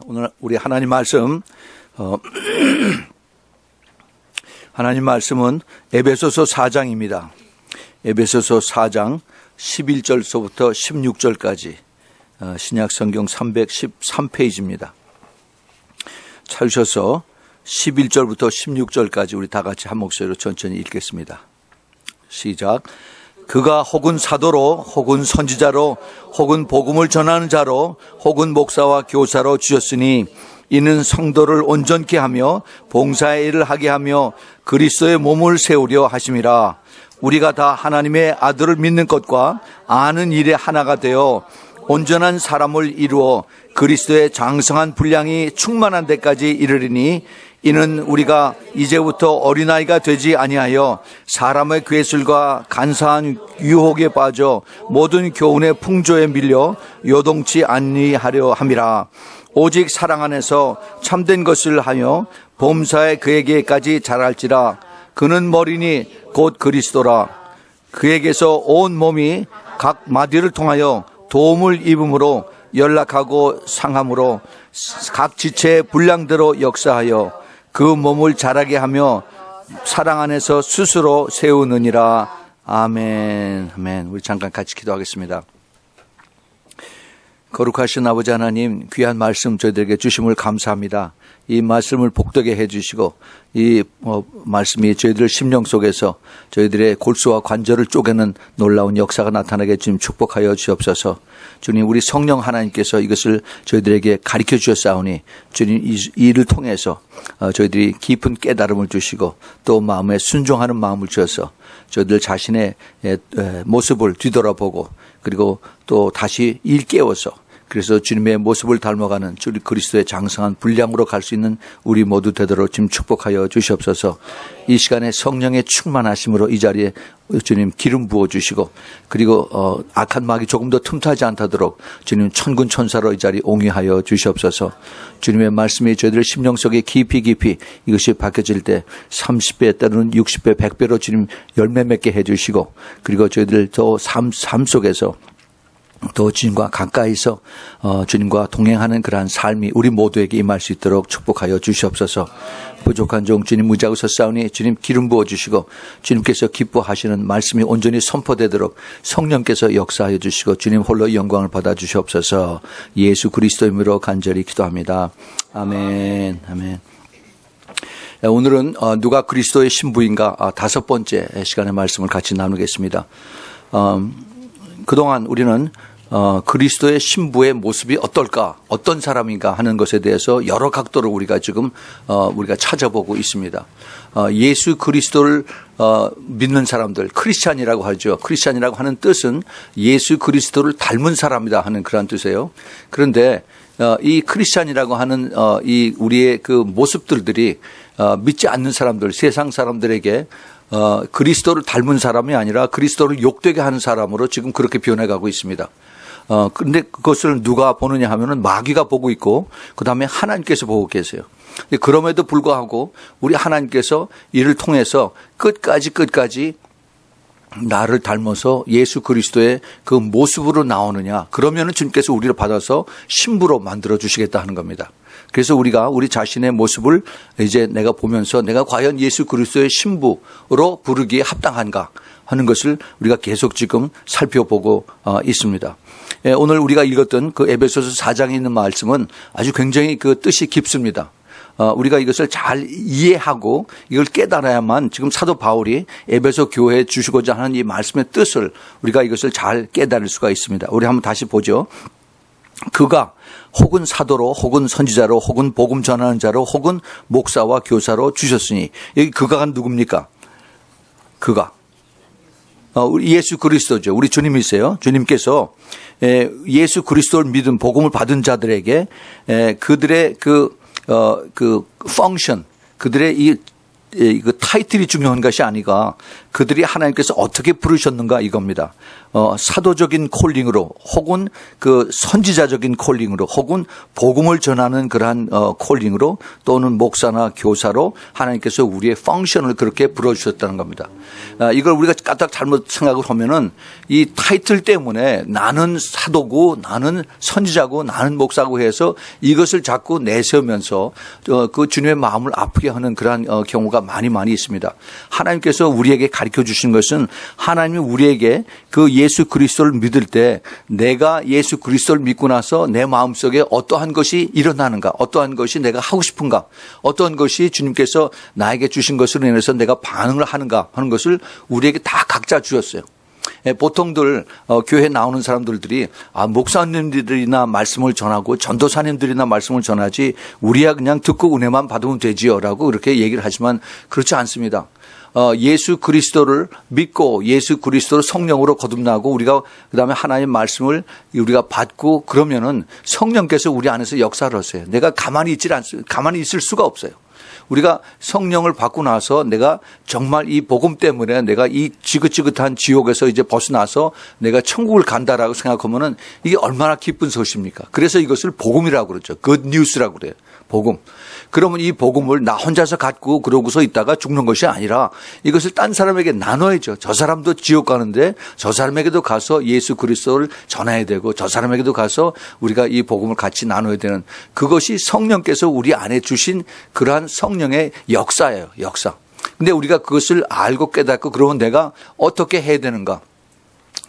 오늘 우리 하나님 말씀 하나님 말씀은 에베소서 4장입니다. 에베소서 4장 11절서부터 16절까지 신약 성경 313페이지입니다. 찾으셔서 11절부터 16절까지 우리 다 같이 한 목소리로 천천히 읽겠습니다. 시작. 그가 혹은 사도로 혹은 선지자로 혹은 복음을 전하는 자로 혹은 목사와 교사로 주셨으니 이는 성도를 온전케 하며 봉사의 일을 하게 하며 그리스도의 몸을 세우려 하심이라. 우리가 다 하나님의 아들을 믿는 것과 아는 일에 하나가 되어 온전한 사람을 이루어 그리스도의 장성한 분량이 충만한 데까지 이르리니 이는 우리가 이제부터 어린아이가 되지 아니하여 사람의 괴술과 간사한 유혹에 빠져 모든 교훈의 풍조에 밀려 요동치 아니하려 함이라. 오직 사랑 안에서 참된 것을 하며 범사에 그에게까지 자랄지라. 그는 머리니 곧 그리스도라. 그에게서 온 몸이 각 마디를 통하여 도움을 입음으로 연락하고 상함으로 각 지체의 분량대로 역사하여 그 몸을 자라게 하며 사랑 안에서 스스로 세우느니라. 아멘. 아멘. 우리 잠깐 같이 기도하겠습니다. 거룩하신 아버지 하나님, 귀한 말씀 저희들에게 주심을 감사합니다. 이 말씀을 복되게 해주시고 이 말씀이 저희들 심령 속에서 저희들의 골수와 관절을 쪼개는 놀라운 역사가 나타나게 주님 축복하여 주옵소서. 주님, 우리 성령 하나님께서 이것을 저희들에게 가르쳐 주셨사오니 주님 이 일을 통해서 저희들이 깊은 깨달음을 주시고 또 마음에 순종하는 마음을 주셔서 저희들 자신의 모습을 뒤돌아보고 그리고 또 다시 일깨워서 그래서 주님의 모습을 닮아가는 주님 그리스도의 장성한 분량으로 갈 수 있는 우리 모두 되도록 주님 축복하여 주시옵소서. 이 시간에 성령의 충만하심으로 이 자리에 주님 기름 부어주시고 그리고 악한 마귀 조금 더 틈타지 않도록 주님 천군 천사로 이 자리 옹이하여 주시옵소서. 주님의 말씀이 저희들 심령 속에 깊이 이것이 박혀질 때 30배 때로는 60배 100배로 주님 열매 맺게 해주시고 그리고 저희들 더 삶 속에서 또 주님과 가까이서 주님과 동행하는 그러한 삶이 우리 모두에게 임할 수 있도록 축복하여 주시옵소서. 부족한 종 주님 무지하고 섰사오니 주님 기름 부어주시고 주님께서 기뻐하시는 말씀이 온전히 선포되도록 성령께서 역사하여 주시고 주님 홀로 영광을 받아 주시옵소서. 예수 그리스도 이름으로 간절히 기도합니다. 아멘. 아멘. 오늘은 누가 그리스도의 신부인가 5번째 시간의 말씀을 같이 나누겠습니다. 그동안 우리는 그리스도의 신부의 모습이 어떨까, 어떤 사람인가 하는 것에 대해서 여러 각도로 우리가 지금 우리가 찾아보고 있습니다. 예수 그리스도를 믿는 사람들, 크리스찬이라고 하죠. 크리스찬이라고 하는 뜻은 예수 그리스도를 닮은 사람이다 하는 그런 뜻이에요. 그런데 이 크리스찬이라고 하는 이 우리의 그 모습들이 믿지 않는 사람들, 세상 사람들에게 그리스도를 닮은 사람이 아니라 그리스도를 욕되게 하는 사람으로 지금 그렇게 변해 가고 있습니다. 근데 그것을 누가 보느냐 하면은 마귀가 보고 있고 그 다음에 하나님께서 보고 계세요. 그럼에도 불구하고 우리 하나님께서 이를 통해서 끝까지 나를 닮아서 예수 그리스도의 그 모습으로 나오느냐. 그러면은 주님께서 우리를 받아서 신부로 만들어 주시겠다 하는 겁니다. 그래서 우리가 우리 자신의 모습을 이제 내가 보면서 내가 과연 예수 그리스도의 신부로 부르기에 합당한가 하는 것을 우리가 계속 지금 살펴보고 있습니다. 오늘 우리가 읽었던 그 에베소서 4장에 있는 말씀은 아주 굉장히 그 뜻이 깊습니다. 우리가 이것을 잘 이해하고 이걸 깨달아야만 지금 사도 바울이 에베소 교회에 주시고자 하는 이 말씀의 뜻을 우리가 이것을 잘 깨달을 수가 있습니다. 우리 한번 다시 보죠. 그가 혹은 사도로 혹은 선지자로 혹은 복음 전하는 자로 혹은 목사와 교사로 주셨으니 여기 그가가 누굽니까? 그가 예수 그리스도죠. 우리 주님이세요. 주님께서 예수 그리스도를 믿은 복음을 받은 자들에게 그들의 그 펑션, 그들의 그 타이틀이 중요한 것이 아니라 그들이 하나님께서 어떻게 부르셨는가 이겁니다. 사도적인 콜링으로 혹은 그 선지자적인 콜링으로 혹은 복음을 전하는 그러한 콜링으로 또는 목사나 교사로 하나님께서 우리의 펑션을 그렇게 불러주셨다는 겁니다. 이걸 우리가 까딱 잘못 생각을 하면은 이 타이틀 때문에 나는 사도고 나는 선지자고 나는 목사고 해서 이것을 자꾸 내세우면서 그 주님의 마음을 아프게 하는 그러한 경우가 많이 있습니다. 하나님께서 우리에게 가르쳐 주신 것은 하나님이 우리에게 그 예수 그리스도를 믿을 때 내가 예수 그리스도를 믿고 나서 내 마음속에 어떠한 것이 일어나는가, 어떠한 것이 내가 하고 싶은가, 어떠한 것이 주님께서 나에게 주신 것으로 인해서 내가 반응을 하는가 하는 것을 우리에게 다 각자 주셨어요. 보통들 교회 나오는 사람들이 목사님들이나 말씀을 전하고 전도사님들이나 말씀을 전하지 우리야 그냥 듣고 은혜만 받으면 되지요라고 그렇게 얘기를 하지만 그렇지 않습니다. 예수 그리스도를 믿고 예수 그리스도를 성령으로 거듭나고 우리가 그다음에 하나님의 말씀을 우리가 받고 그러면은 성령께서 우리 안에서 역사를 하세요. 내가 가만히 있을 수가 없어요. 우리가 성령을 받고 나서 내가 정말 이 복음 때문에 내가 이 지긋지긋한 지옥에서 이제 벗어나서 내가 천국을 간다라고 생각하면은 이게 얼마나 기쁜 소식입니까? 그래서 이것을 복음이라고 그러죠. good news라고 그래요. 복음. 그러면 이 복음을 나 혼자서 갖고 그러고서 있다가 죽는 것이 아니라 이것을 딴 사람에게 나눠야죠. 저 사람도 지옥 가는데 저 사람에게도 가서 예수 그리스도를 전해야 되고 저 사람에게도 가서 우리가 이 복음을 같이 나눠야 되는 그것이 성령께서 우리 안에 주신 그러한 성령의 역사예요. 역사. 근데 우리가 그것을 알고 깨닫고 그러면 내가 어떻게 해야 되는가?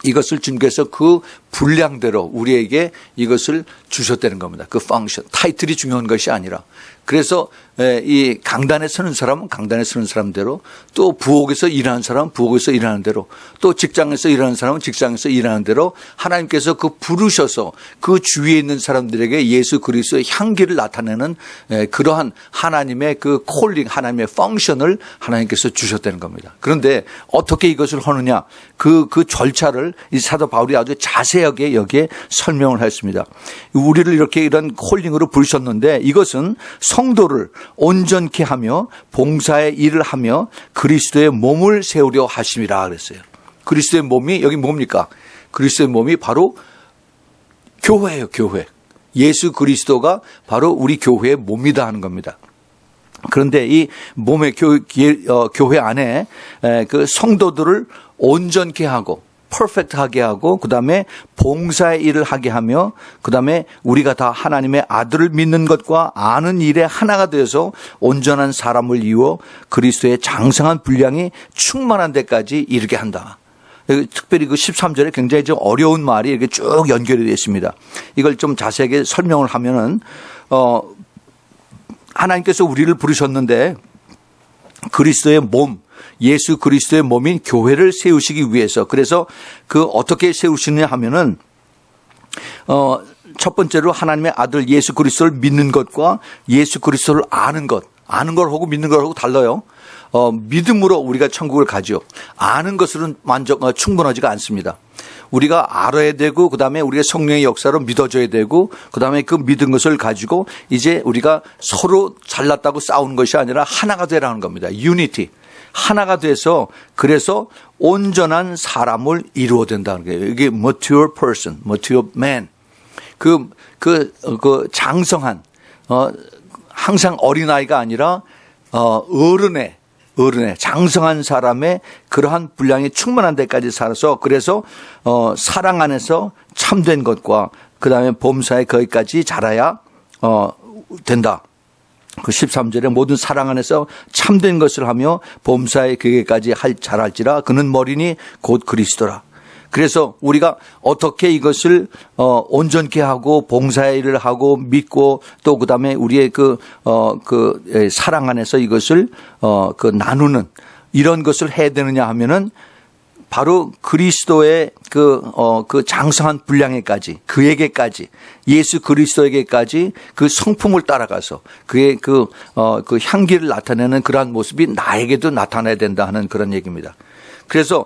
이것을 주님께서 그 분량대로 우리에게 이것을 주셨다는 겁니다. 그 펑션, 타이틀이 중요한 것이 아니라. 그래서 이 강단에 서는 사람은 강단에 서는 사람대로 또 부엌에서 일하는 사람은 부엌에서 일하는 대로 또 직장에서 일하는 사람은 직장에서 일하는 대로 하나님께서 그 부르셔서 그 주위에 있는 사람들에게 예수 그리스도의 향기를 나타내는 그러한 하나님의 그 콜링, 하나님의 펑션을 하나님께서 주셨다는 겁니다. 그런데 어떻게 이것을 하느냐 그 절차를 이 사도 바울이 아주 자세하게 여기에 설명을 했습니다. 우리를 이렇게 이런 콜링으로 부르셨는데 이것은 성도를 온전케 하며 봉사의 일을 하며 그리스도의 몸을 세우려 하심이라 그랬어요. 그리스도의 몸이 여기 뭡니까? 그리스도의 몸이 바로 교회예요. 교회. 예수 그리스도가 바로 우리 교회의 몸이다 하는 겁니다. 그런데 이 몸의 교회 안에 그 성도들을 온전케 하고 퍼펙트하게 하고 그다음에 봉사의 일을 하게 하며 그다음에 우리가 다 하나님의 아들을 믿는 것과 아는 일에 하나가 되어서 온전한 사람을 이루어 그리스도의 장성한 분량이 충만한 데까지 이르게 한다. 특별히 그 13절에 굉장히 좀 어려운 말이 이렇게 쭉 연결이 되어 있습니다. 이걸 좀 자세하게 설명을 하면은 하나님께서 우리를 부르셨는데 그리스도의 몸 예수 그리스도의 몸인 교회를 세우시기 위해서 그래서 그 어떻게 세우시느냐 하면은 첫 번째로 하나님의 아들 예수 그리스도를 믿는 것과 예수 그리스도를 아는 걸하고 믿는 걸하고 달라요. 믿음으로 우리가 천국을 가죠. 아는 것으로는 충분하지가 않습니다. 우리가 알아야 되고 그다음에 우리가 성령의 역사로 믿어줘야 되고 그다음에 그 믿은 것을 가지고 이제 우리가 서로 잘났다고 싸우는 것이 아니라 하나가 되라는 겁니다. 유니티. 하나가 돼서 그래서 온전한 사람을 이루어 된다는 거예요. 이게 mature person, mature man. 그 장성한, 항상 어린아이가 아니라, 어른의 장성한 사람의 그러한 분량이 충만한 데까지 살아서 그래서, 사랑 안에서 참된 것과 그 다음에 범사에 거기까지 자라야, 된다. 그 13절에 모든 사랑 안에서 참된 것을 하며 범사에 그에게까지 자랄지라 그는 머리니 곧 그리스도라. 그래서 우리가 어떻게 이것을 온전케 하고 봉사의 일을 하고 믿고 또 그다음에 우리의 그 사랑 안에서 이것을 나누는 이런 것을 해야 되느냐 하면은 바로 그리스도의 그 장성한 분량에까지 그에게까지 예수 그리스도에게까지 그 성품을 따라가서 그의 그 향기를 나타내는 그러한 모습이 나에게도 나타나야 된다 하는 그런 얘기입니다. 그래서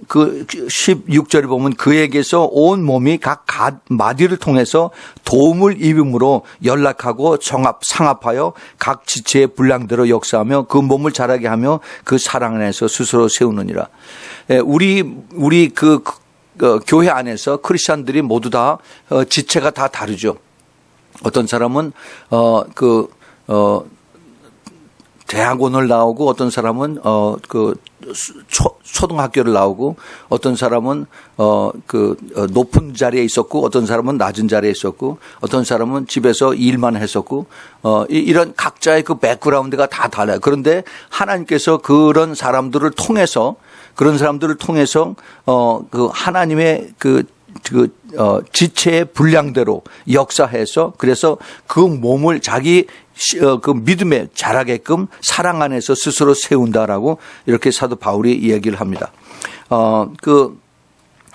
그 16절에 보면 그에게서 온 몸이 각 마디를 통해서 도움을 입음으로 연락하고 상합하여 각 지체의 분량대로 역사하며 그 몸을 자라게 하며 그 사랑 안에서 스스로 세우느니라. 우리 그 교회 안에서 크리스천들이 모두 다 지체가 다 다르죠. 어떤 사람은 대학원을 나오고 어떤 사람은 초등학교를 나오고 어떤 사람은 높은 자리에 있었고 어떤 사람은 낮은 자리에 있었고 어떤 사람은 집에서 일만 했었고 이런 각자의 그 백그라운드가 다 달라요. 그런데 하나님께서 그런 사람들을 통해서 그 하나님의 지체의 분량대로 역사해서 그래서 그 몸을 자기 그 믿음에 자라게끔 사랑 안에서 스스로 세운다라고 이렇게 사도 바울이 이야기를 합니다.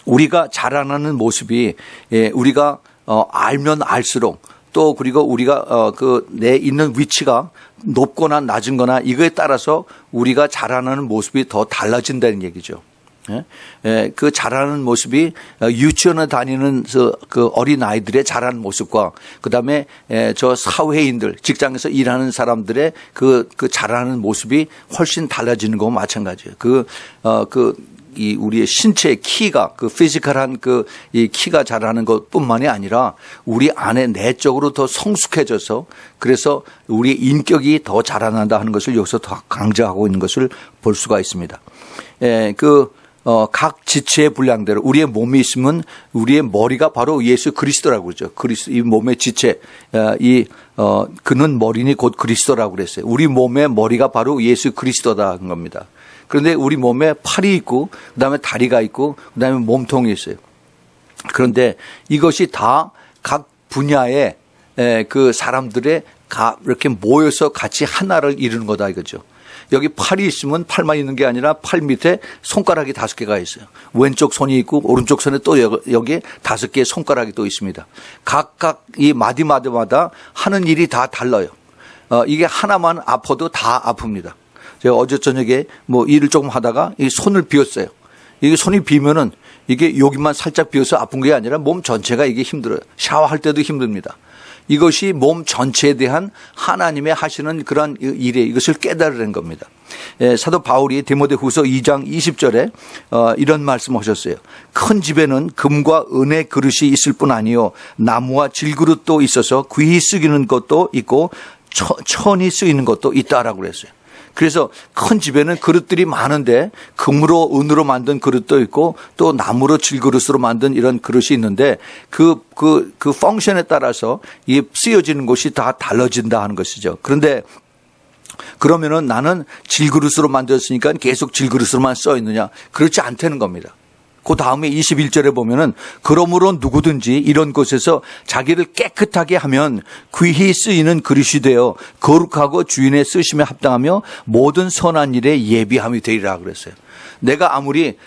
우리가 자라나는 모습이 우리가 알면 알수록 또 그리고 우리가 내 있는 위치가 높거나 낮은 거나 이거에 따라서 우리가 자라나는 모습이 더 달라진다는 얘기죠. 그 자라는 모습이 유치원에 다니는 그 어린 아이들의 자라는 모습과 그다음에 저 사회인들 직장에서 일하는 사람들의 그 자라는 모습이 훨씬 달라지는 거와 마찬가지예요. 이 우리의 신체의 키가 그 피지컬한 이 키가 자라는 것뿐만이 아니라 우리 안에 내적으로 더 성숙해져서 그래서 우리의 인격이 더 자라난다 하는 것을 여기서 더 강조하고 있는 것을 볼 수가 있습니다. 각 지체의 분량대로 우리의 몸이 있으면 우리의 머리가 바로 예수 그리스도라고 그러죠. 이 몸의 지체, 그는 머리니 곧 그리스도라고 그랬어요. 우리 몸의 머리가 바로 예수 그리스도다는 겁니다. 그런데 우리 몸에 팔이 있고, 그 다음에 다리가 있고, 그 다음에 몸통이 있어요. 그런데 이것이 다 각 분야의 그 사람들의 이렇게 모여서 같이 하나를 이루는 거다 이거죠. 여기 팔이 있으면 팔만 있는 게 아니라 팔 밑에 손가락이 5개가 있어요. 왼쪽 손이 있고 오른쪽 손에 또 여기에 5개의 손가락이 또 있습니다. 각각 이 마디마다 하는 일이 다 달라요. 이게 하나만 아파도 다 아픕니다. 제가 어제 저녁에 일을 조금 하다가 이 손을 비웠어요. 이게 손이 비면은 이게 여기만 살짝 비어서 아픈 게 아니라 몸 전체가 이게 힘들어요. 샤워할 때도 힘듭니다. 이것이 몸 전체에 대한 하나님의 하시는 그런 일에 이것을 깨달으는 겁니다. 사도 바울이 디모데후서 2장 20절에 이런 말씀하셨어요. 큰 집에는 금과 은의 그릇이 있을 뿐 아니요 나무와 질그릇도 있어서 귀히 쓰이는 것도 있고 천히 쓰이는 것도 있다라고 그랬어요. 그래서 큰 집에는 그릇들이 많은데 금으로 은으로 만든 그릇도 있고 또 나무로 질그릇으로 만든 이런 그릇이 있는데 그 펑션에 따라서 이 쓰여지는 것이 다 달라진다 하는 것이죠. 그런데 그러면은 나는 질그릇으로 만들었으니까 계속 질그릇으로만 써 있느냐? 그렇지 않다는 겁니다. 그 다음에 21절에 보면은 그러므로 누구든지 이런 곳에서 자기를 깨끗하게 하면 귀히 쓰이는 그릇이 되어 거룩하고 주인의 쓰심에 합당하며 모든 선한 일에 예비함이 되리라 그랬어요. 내가 아무리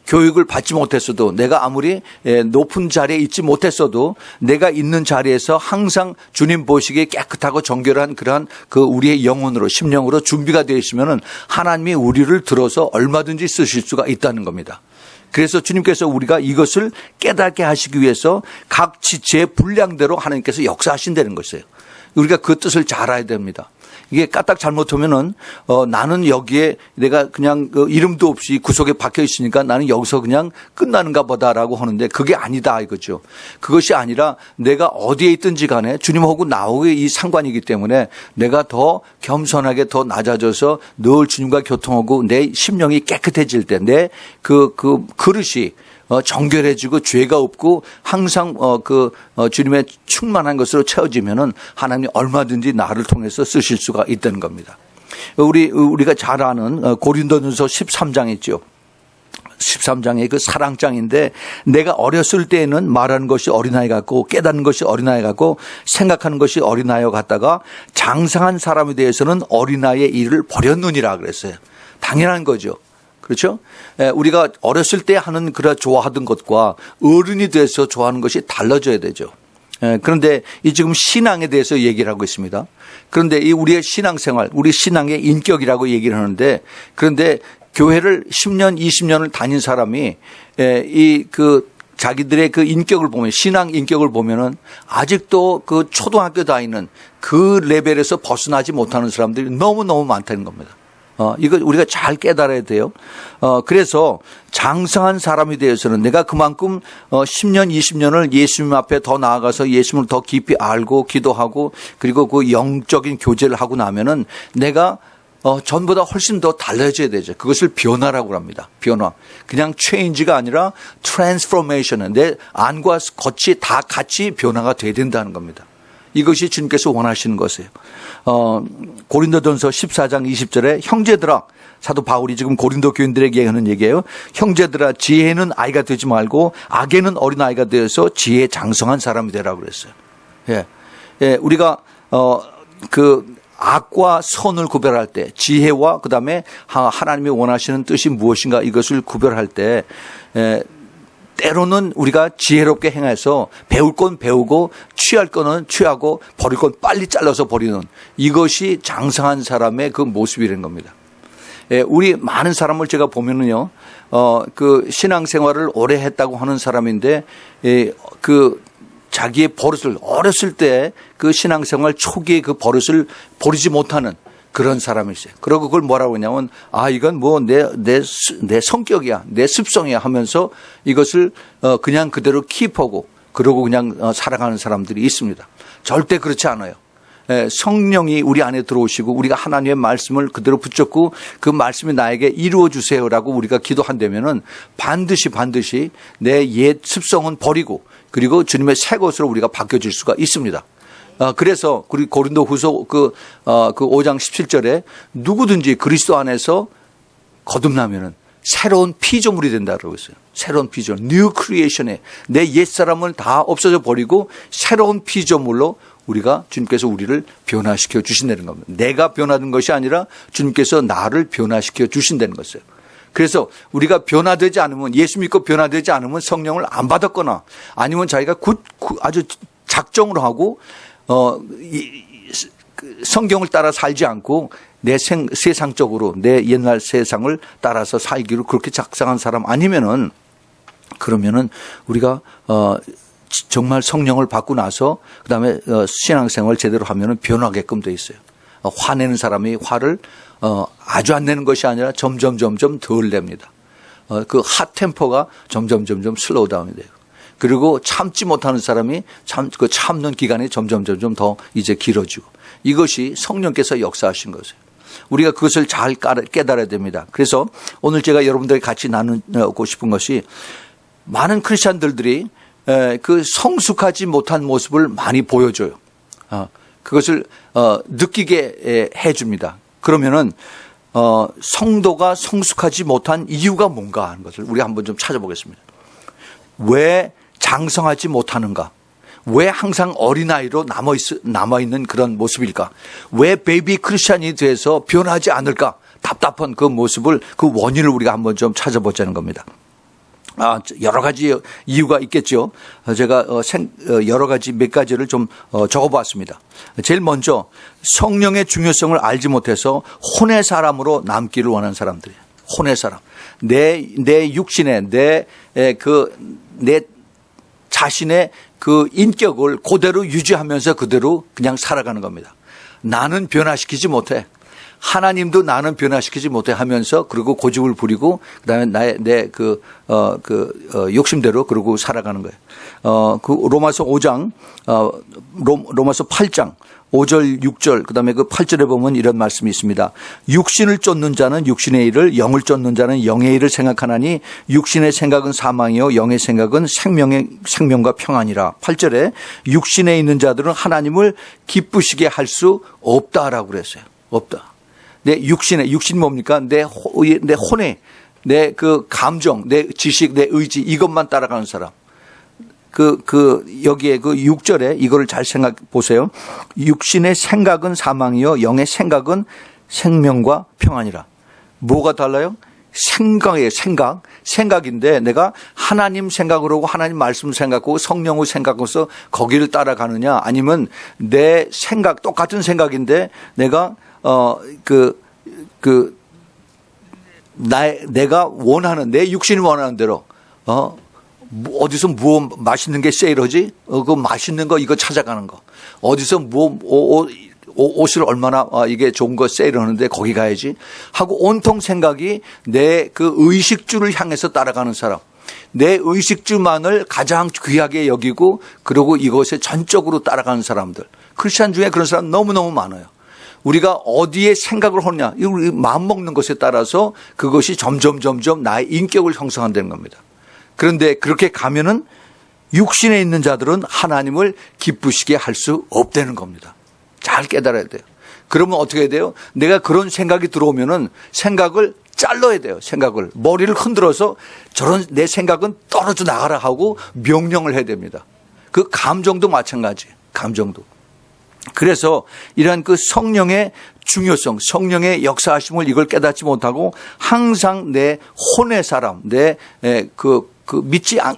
교육을 받지 못했어도 내가 아무리 높은 자리에 있지 못했어도 내가 있는 자리에서 항상 주님 보시기에 깨끗하고 정결한 그러한 우리의 영혼으로 심령으로 준비가 되어 있으면은 하나님이 우리를 들어서 얼마든지 쓰실 수가 있다는 겁니다. 그래서 주님께서 우리가 이것을 깨닫게 하시기 위해서 각 지체의 분량대로 하나님께서 역사하신다는 것이에요. 우리가 그 뜻을 잘 알아야 됩니다. 이게 까딱 잘못하면은 나는 여기에 내가 그냥 이름도 없이 구석에 박혀 있으니까 나는 여기서 그냥 끝나는가 보다라고 하는데 그게 아니다 이거죠. 그것이 아니라 내가 어디에 있든지 간에 주님하고 나하고의 이 상관이기 때문에 내가 더 겸손하게 더 낮아져서 늘 주님과 교통하고 내 심령이 깨끗해질 때 내 그릇이 정결해지고 죄가 없고 항상 주님의 충만한 것으로 채워지면은 하나님이 얼마든지 나를 통해서 쓰실 수가 있다는 겁니다. 우리가 잘 아는 고린도전서 13장 있죠. 13장의 그 사랑장인데 내가 어렸을 때에는 말하는 것이 어린아이 같고 깨닫는 것이 어린아이 같고 생각하는 것이 어린아이 같다가 장성한 사람에 대해서는 어린아이의 일을 버렸느니라 그랬어요. 당연한 거죠. 그렇죠? 우리가 어렸을 때 하는 좋아하던 것과 어른이 돼서 좋아하는 것이 달라져야 되죠. 그런데 이 지금 신앙에 대해서 얘기를 하고 있습니다. 그런데 이 우리의 신앙생활, 우리 신앙의 인격이라고 얘기를 하는데 그런데 교회를 10년, 20년을 다닌 사람이 자기들의 그 인격을 보면, 신앙 인격을 보면은 아직도 그 초등학교 다니는 그 레벨에서 벗어나지 못하는 사람들이 너무너무 많다는 겁니다. 이거 우리가 잘 깨달아야 돼요. 그래서 장성한 사람이 되어서는 내가 그만큼 10년, 20년을 예수님 앞에 더 나아가서 예수님을 더 깊이 알고 기도하고 그리고 그 영적인 교제를 하고 나면은 내가 전보다 훨씬 더 달라져야 되죠. 그것을 변화라고 합니다. 변화. 그냥 체인지가 아니라 트랜스포메이션. 내 안과 겉이 다 같이 변화가 돼야 된다는 겁니다. 이것이 주님께서 원하시는 것이에요. 고린도전서 14장 20절에 형제들아, 사도 바울이 지금 고린도 교인들에게 하는 얘기예요. 형제들아, 지혜는 아이가 되지 말고 악에는 어린아이가 되어서 지혜에 장성한 사람이 되라고 그랬어요. 예, 우리가 악과 선을 구별할 때, 지혜와 그다음에 하나님이 원하시는 뜻이 무엇인가 이것을 구별할 때, 때로는 우리가 지혜롭게 행해서 배울 건 배우고 취할 거는 취하고 버릴 건 빨리 잘라서 버리는 이것이 장성한 사람의 그 모습이라는 겁니다. 우리 많은 사람을 제가 보면은요, 그 신앙생활을 오래 했다고 하는 사람인데, 자기의 버릇을 어렸을 때 그 신앙생활 초기에 그 버릇을 버리지 못하는 그런 사람이 있어요. 그리고 그걸 뭐라고 하냐면, 이건 뭐 내 성격이야, 내 습성이야 하면서 이것을 그냥 그대로 킵하고 그러고 그냥 살아가는 사람들이 있습니다. 절대 그렇지 않아요. 성령이 우리 안에 들어오시고 우리가 하나님의 말씀을 그대로 붙잡고 그 말씀이 나에게 이루어 주세요라고 우리가 기도한다면은 반드시 내 옛 습성은 버리고 그리고 주님의 새 것으로 우리가 바뀌어질 수가 있습니다. 그래서 우리 고린도후서 그 5장 17절에 누구든지 그리스도 안에서 거듭나면은 새로운 피조물이 된다고 했어요. 새로운 피조물, new creation에 내 옛사람을 다 없어져 버리고 새로운 피조물로 우리가 주님께서 우리를 변화시켜 주신다는 겁니다. 내가 변화된 것이 아니라 주님께서 나를 변화시켜 주신다는 것이에요. 그래서 우리가 변화되지 않으면, 예수 믿고 변화되지 않으면 성령을 안 받았거나 아니면 자기가 아주 작정을 하고 성경을 따라 살지 않고 내 세상적으로 내 옛날 세상을 따라서 살기로 그렇게 작정한 사람 아니면은, 그러면은 우리가 정말 성령을 받고 나서 그다음에 신앙생활 제대로 하면은 변하게끔 돼 있어요. 화내는 사람이 화를 아주 안 내는 것이 아니라 점점 덜 냅니다. 그 핫템포가 점점 슬로우 다운이 돼요. 그리고 참지 못하는 사람이 참는 기간이 점점 더 이제 길어지고, 이것이 성령께서 역사하신 것이에요. 우리가 그것을 잘 깨달아야 됩니다. 그래서 오늘 제가 여러분들과 같이 나누고 싶은 것이, 많은 크리스찬들이 그 성숙하지 못한 모습을 많이 보여줘요. 그것을 느끼게 해줍니다. 그러면은 성도가 성숙하지 못한 이유가 뭔가 하는 것을 우리 한번 좀 찾아보겠습니다. 왜 장성하지 못하는가? 왜 항상 어린아이로 남아있는 그런 모습일까? 왜 베이비 크리스찬이 돼서 변하지 않을까? 답답한 그 모습을, 그 원인을 우리가 한번 좀 찾아보자는 겁니다. 여러 가지 이유가 있겠죠. 제가 여러 가지 몇 가지를 좀 적어봤습니다. 제일 먼저, 성령의 중요성을 알지 못해서 혼의 사람으로 남기를 원하는 사람들이에요. 혼의 사람. 내 육신에 내 자신의 그 인격을 그대로 유지하면서 그대로 그냥 살아가는 겁니다. 나는 변화시키지 못해. 하나님도 나는 변화시키지 못해 하면서, 그리고 고집을 부리고 그다음에 내 욕심대로 그러고 살아가는 거예요. 그 로마서 5장, 로마서 8장 5절 6절 그다음에 그 8절에 보면 이런 말씀이 있습니다. 육신을 쫓는 자는 육신의 일을, 영을 쫓는 자는 영의 일을 생각하나니 육신의 생각은 사망이요 영의 생각은 생명과 평안이라. 8절에 육신에 있는 자들은 하나님을 기쁘시게 할 수 없다라고 그랬어요. 없다. 내 육신이 뭡니까? 내 혼에, 내 그 감정, 내 지식, 내 의지, 이것만 따라가는 사람. 여기에 그 6절에 이거를 잘 생각 보세요. 육신의 생각은 사망이요 영의 생각은 생명과 평안이라. 뭐가 달라요? 생각이에요. 생각인데 내가 하나님 생각으로 하고 하나님 말씀 생각하고 성령의 생각으로서 거기를 따라가느냐, 아니면 내 생각, 똑같은 생각인데 내가 내가 원하는, 내 육신이 원하는 대로, 어디서 뭐 맛있는 게 세일하지? 그 맛있는 거 이거 찾아가는 거. 어디서 옷을 얼마나 이게 좋은 거 세일하는데 거기 가야지 하고 온통 생각이 내 그 의식주를 향해서 따라가는 사람. 내 의식주만을 가장 귀하게 여기고 그리고 이것에 전적으로 따라가는 사람들. 크리스찬 중에 그런 사람 너무너무 많아요. 우리가 어디에 생각을 하느냐, 우리 마음 먹는 것에 따라서 그것이 점점 나의 인격을 형성한다는 겁니다. 그런데 그렇게 가면은 육신에 있는 자들은 하나님을 기쁘시게 할 수 없다는 겁니다. 잘 깨달아야 돼요. 그러면 어떻게 해야 돼요? 내가 그런 생각이 들어오면은 생각을 잘라야 돼요. 생각을. 머리를 흔들어서 저런 내 생각은 떨어져 나가라 하고 명령을 해야 됩니다. 그 감정도 마찬가지. 감정도. 그래서 이러한 그 성령의 중요성, 성령의 역사하심을 이걸 깨닫지 못하고 항상 내 혼의 사람,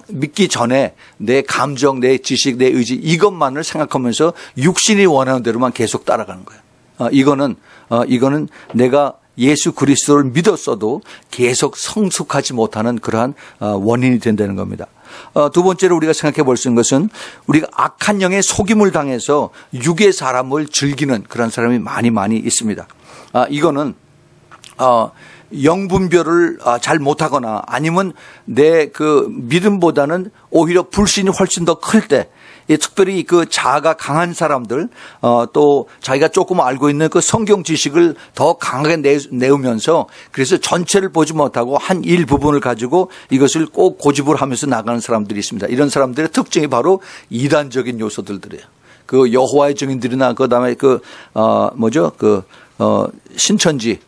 믿기 전에 내 감정, 내 지식, 내 의지 이것만을 생각하면서 육신이 원하는 대로만 계속 따라가는 거예요. 이거는 내가 예수 그리스도를 믿었어도 계속 성숙하지 못하는 그러한 원인이 된다는 겁니다. 두 번째로 우리가 생각해 볼 수 있는 것은 우리가 악한 영의 속임을 당해서 육의 사람을 즐기는 그런 사람이 많이 있습니다. 이거는 영분별을 잘 못하거나 아니면 내 그 믿음보다는 오히려 불신이 훨씬 더 클 때, 특별히 그 자아가 강한 사람들, 또 자기가 조금 알고 있는 그 성경 지식을 더 강하게 내우면서 그래서 전체를 보지 못하고 한 일부분을 가지고 이것을 꼭 고집을 하면서 나가는 사람들이 있습니다. 이런 사람들의 특징이 바로 이단적인 요소들이에요. 그 여호와의 증인들이나 그다음에 신천지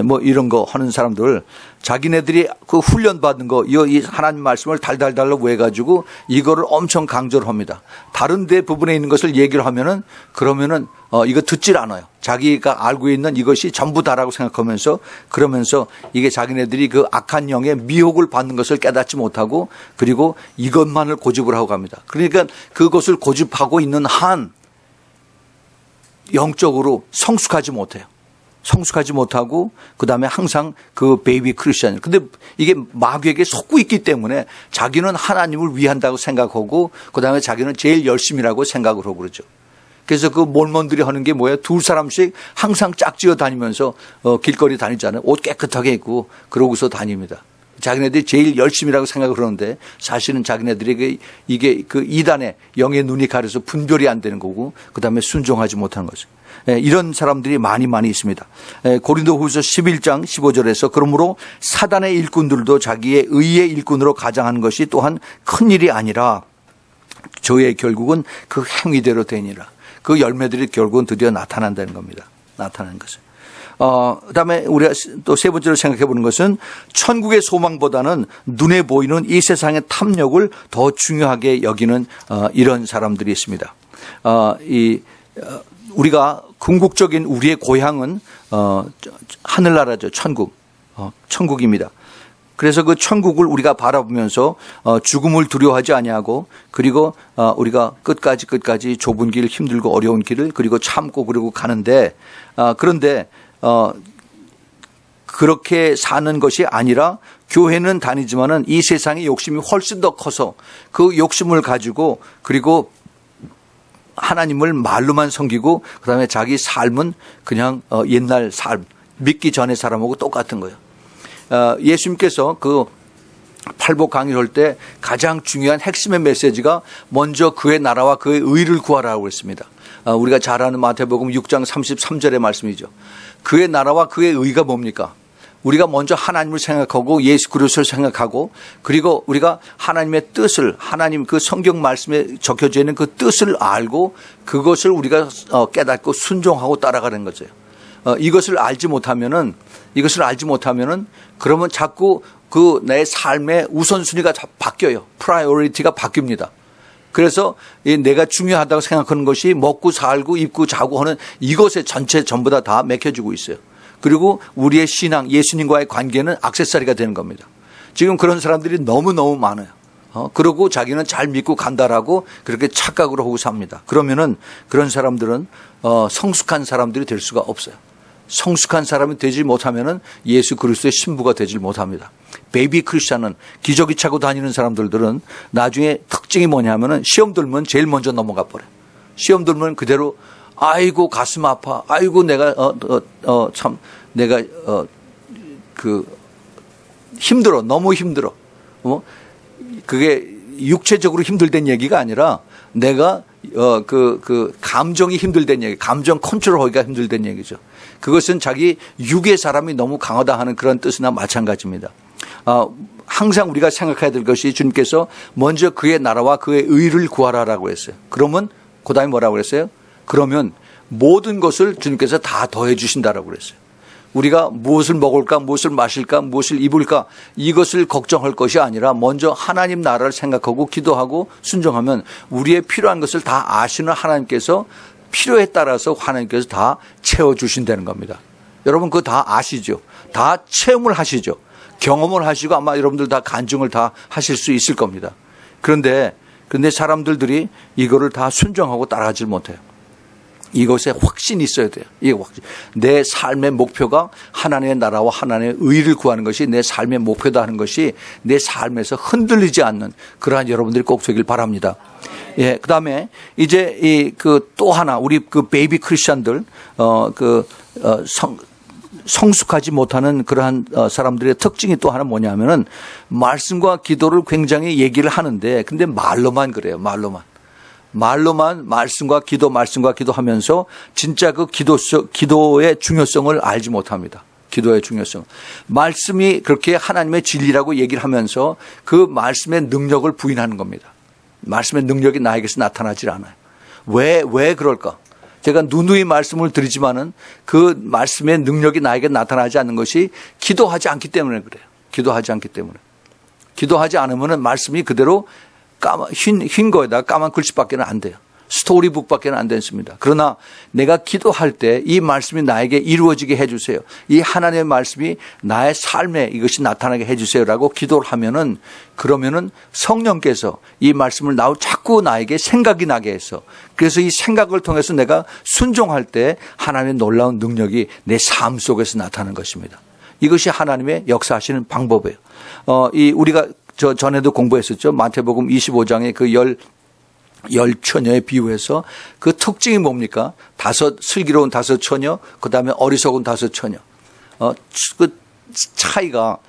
뭐 이런 거 하는 사람들, 자기네들이 그 훈련 받은 거, 이 하나님 말씀을 달달달로 외가지고 이거를 엄청 강조를 합니다. 다른 데 부분에 있는 것을 얘기를 하면은 그러면은 이거 듣질 않아요. 자기가 알고 있는 이것이 전부 다라고 생각하면서 그러면서 이게 자기네들이 그 악한 영의 미혹을 받는 것을 깨닫지 못하고 그리고 이것만을 고집을 하고 갑니다. 그러니까 그것을 고집하고 있는 한 영적으로 성숙하지 못해요. 성숙하지 못하고 그다음에 항상 그 베이비 크리스천. 근데 이게 마귀에게 속고 있기 때문에 자기는 하나님을 위한다고 생각하고 그다음에 자기는 제일 열심이라고 생각을 하고 그러죠. 그래서 그 몰몬들이 하는 게 뭐예요? 두 사람씩 항상 짝지어 다니면서 길거리 다니잖아요. 옷 깨끗하게 입고 그러고서 다닙니다. 자기네들이 제일 열심이라고 생각을 하는데 사실은 자기네들에게 이게 그 이단의 영의 눈이 가려서 분별이 안 되는 거고 그다음에 순종하지 못하는 거죠. 이런 사람들이 많이 있습니다. 고린도후서 11장 15절에서 그러므로 사단의 일꾼들도 자기의 의의 일꾼으로 가장하는 것이 또한 큰 일이 아니라 저의 결국은 그 행위대로 되니라. 그 열매들이 결국은 드디어 나타난다는 겁니다. 나타나는 것은. 그다음에 우리가 또 세 번째로 생각해 보는 것은 천국의 소망보다는 눈에 보이는 이 세상의 탐욕을 더 중요하게 여기는 이런 사람들이 있습니다. 우리가 궁극적인 우리의 고향은 하늘나라죠. 천국입니다. 그래서 그 천국을 우리가 바라보면서 죽음을 두려워하지 아니하고 그리고 우리가 끝까지 좁은 길, 힘들고 어려운 길을 그리고 참고 그리고 가는데 그런데 그렇게 사는 것이 아니라 교회는 다니지만은 이 세상의 욕심이 훨씬 더 커서 그 욕심을 가지고 그리고 하나님을 말로만 섬기고 그다음에 자기 삶은 그냥 옛날 삶, 믿기 전의 사람하고 똑같은 거예요. 예수님께서 그 팔복 강의를 할 때 가장 중요한 핵심의 메시지가 먼저 그의 나라와 그의 의를 구하라고 했습니다. 우리가 잘 아는 마태복음 6장 33절의 말씀이죠. 그의 나라와 그의 의가 뭡니까? 우리가 먼저 하나님을 생각하고 예수 그리스도를 생각하고 그리고 우리가 하나님의 뜻을 하나님 그 성경 말씀에 적혀져 있는 그 뜻을 알고 그것을 우리가 깨닫고 순종하고 따라가는 거죠. 이것을 알지 못하면은 그러면 자꾸 그 내 삶의 우선순위가 바뀌어요. 프라이오리티가 바뀝니다. 그래서 내가 중요하다고 생각하는 것이 먹고 살고 입고 자고 하는 이것에 전부 다 맥혀지고 있어요. 그리고 우리의 신앙, 예수님과의 관계는 액세서리가 되는 겁니다. 지금 그런 사람들이 너무너무 많아요. 그러고 자기는 잘 믿고 간다라고 그렇게 착각을 하고 삽니다. 그러면은 그런 사람들은 성숙한 사람들이 될 수가 없어요. 성숙한 사람이 되지 못하면은 예수 그리스도의 신부가 되지 못합니다. 베이비 크리스찬은 기저귀 차고 다니는 사람들은 나중에 특징이 뭐냐면은 시험 들면 제일 먼저 넘어가 버려. 시험 들면 그대로 아이고 가슴 아파. 아이고 내가 참 내가 힘들어. 너무 힘들어. 그게 육체적으로 힘들다는 얘기가 아니라 내가 감정이 힘들다는 얘기, 감정 컨트롤하기가 힘들다는 얘기죠. 그것은 자기 육의 사람이 너무 강하다 하는 그런 뜻이나 마찬가지입니다. 항상 우리가 생각해야 될 것이 주님께서 먼저 그의 나라와 그의 의를 구하라라고 했어요. 그러면 그다음에 뭐라고 그랬어요? 그러면 모든 것을 주님께서 다 더해 주신다라고 그랬어요. 우리가 무엇을 먹을까, 무엇을 마실까, 무엇을 입을까 이것을 걱정할 것이 아니라 먼저 하나님 나라를 생각하고 기도하고 순종하면 우리의 필요한 것을 다 아시는 하나님께서 필요에 따라서 하나님께서 다 채워주신다는 겁니다. 여러분 그거 다 아시죠? 다 체험을 하시죠? 경험을 하시고 아마 여러분들 다 간증을 다 하실 수 있을 겁니다. 그런데 사람들이 이거를 다 순종하고 따라가질 못해요. 이것에 확신이 있어야 돼요. 이게 확신. 내 삶의 목표가 하나님의 나라와 하나님의 의를 구하는 것이 내 삶의 목표다 하는 것이 내 삶에서 흔들리지 않는 그러한 여러분들이 꼭 되길 바랍니다. 예, 그다음에 이제 또 하나 우리 베이비 크리스천들 성숙하지 못하는 그러한 사람들의 특징이 또 하나 뭐냐면은 말씀과 기도를 굉장히 얘기를 하는데 근데 말로만 그래요. 말로만 말씀과 기도 하면서 진짜 그 기도의 중요성을 알지 못합니다. 기도의 중요성. 말씀이 그렇게 하나님의 진리라고 얘기를 하면서 그 말씀의 능력을 부인하는 겁니다. 말씀의 능력이 나에게서 나타나질 않아요. 왜 그럴까? 제가 누누이 말씀을 드리지만은 그 말씀의 능력이 나에게 나타나지 않는 것이 기도하지 않기 때문에 그래요. 기도하지 않으면은 말씀이 그대로 흰 거에다 까만 글씨밖에 안 돼요. 스토리북밖에 안 됐습니다. 그러나 내가 기도할 때 이 말씀이 나에게 이루어지게 해주세요. 이 하나님의 말씀이 나의 삶에 이것이 나타나게 해주세요라고 기도를 하면은 그러면은 성령께서 이 말씀을 자꾸 나에게 생각이 나게 해서 그래서 이 생각을 통해서 내가 순종할 때 하나님의 놀라운 능력이 내 삶 속에서 나타나는 것입니다. 이것이 하나님의 역사하시는 방법이에요. 우리가 전에도 공부했었죠. 마태복음 25장의 그 열 처녀에 비유해서 그 특징이 뭡니까? 슬기로운 5 처녀, 그 다음에 어리석은 5 처녀. 그 차이가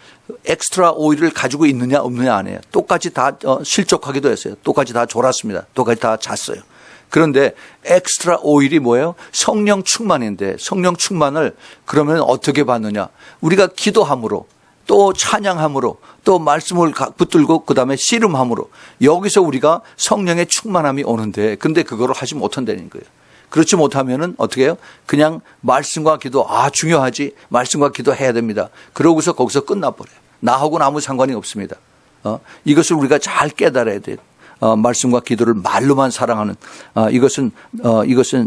엑스트라 오일을 가지고 있느냐 없느냐 아니에요. 똑같이 다 실족하기도 했어요. 똑같이 다 졸았습니다. 똑같이 다 잤어요. 그런데 엑스트라 오일이 뭐예요? 성령 충만인데 성령 충만을 그러면 어떻게 받느냐? 우리가 기도함으로 또 찬양함으로 또 말씀을 붙들고 그다음에 씨름함으로 여기서 우리가 성령의 충만함이 오는데 근데 그거를 하지 못한다는 거예요. 그렇지 못하면은 어떻게 해요? 그냥 말씀과 기도 중요하지. 말씀과 기도해야 됩니다. 그러고서 거기서 끝나버려요. 나하고는 아무 상관이 없습니다. 이것을 우리가 잘 깨달아야 돼요. 말씀과 기도를 말로만 사랑하는 이것은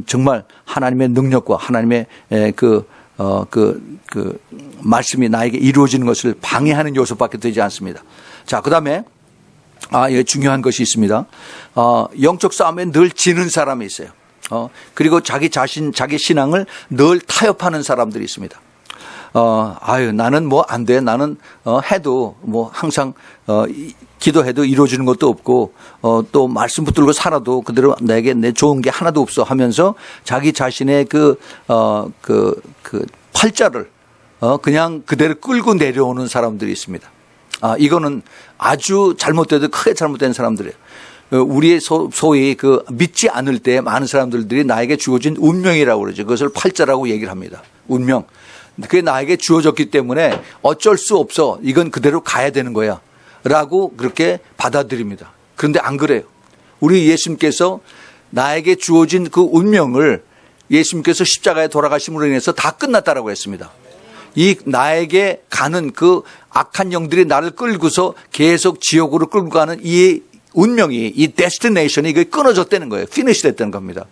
정말 하나님의 능력과 하나님의 말씀이 나에게 이루어지는 것을 방해하는 요소밖에 되지 않습니다. 자, 그 다음에, 중요한 것이 있습니다. 영적 싸움에 늘 지는 사람이 있어요. 그리고 자기 신앙을 늘 타협하는 사람들이 있습니다. 나는 뭐 안 돼. 나는, 해도 뭐 항상, 기도해도 이루어지는 것도 없고, 또 말씀 붙들고 살아도 그대로 내게 내 좋은 게 하나도 없어 하면서 자기 자신의 팔자를, 그냥 그대로 끌고 내려오는 사람들이 있습니다. 이거는 아주 잘못돼도 크게 잘못된 사람들이에요. 우리의 소위 믿지 않을 때 많은 사람들이 나에게 주어진 운명이라고 그러죠. 그것을 팔자라고 얘기를 합니다. 운명. 그게 나에게 주어졌기 때문에 어쩔 수 없어. 이건 그대로 가야 되는 거야. 라고 그렇게 받아들입니다. 그런데 안 그래요. 우리 예수님께서 나에게 주어진 그 운명을 예수님께서 십자가에 돌아가심으로 인해서 다 끝났다라고 했습니다. 이 나에게 가는 그 악한 영들이 나를 끌고서 계속 지옥으로 끌고 가는 이 운명이 이 데스티네이션이 이게 끊어졌다는 거예요. 피니시 됐다는 겁니다.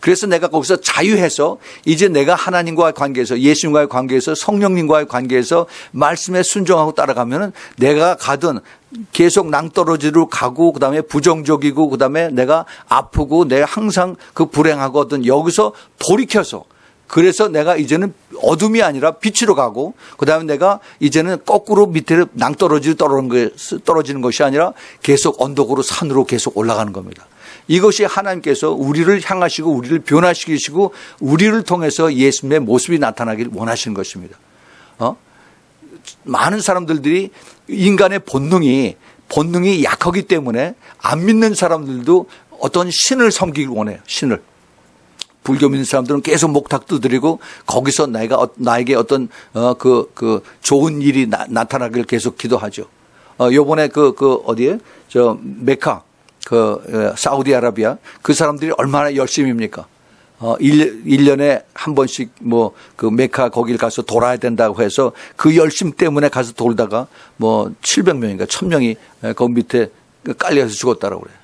그래서 내가 거기서 자유해서 이제 내가 하나님과의 관계에서 예수님과의 관계에서 성령님과의 관계에서 말씀에 순종하고 따라가면은 내가 가든 계속 낭떠러지로 가고 그다음에 부정적이고 그다음에 내가 아프고 내가 항상 불행하거든 여기서 돌이켜서 그래서 내가 이제는 어둠이 아니라 빛으로 가고 그다음에 내가 이제는 거꾸로 밑으로 낭떠러지로 떨어지는 것이 아니라 계속 언덕으로 산으로 계속 올라가는 겁니다. 이것이 하나님께서 우리를 향하시고 우리를 변화시키시고 우리를 통해서 예수님의 모습이 나타나길 원하시는 것입니다. 많은 사람들이 인간의 본능이 약하기 때문에 안 믿는 사람들도 어떤 신을 섬기길 원해요. 신을. 불교 믿는 사람들은 계속 목탁 두드리고 거기서 나에게 어떤 그 좋은 일이 나타나길 계속 기도하죠. 요번에 어디에 메카 사우디아라비아 그 사람들이 얼마나 열심입니까? 1년에 한 번씩 그 메카 거길 가서 돌아야 된다고 해서 그 열심 때문에 가서 돌다가 700명인가 1000명이 거기 밑에 깔려서 죽었다라고 그래요.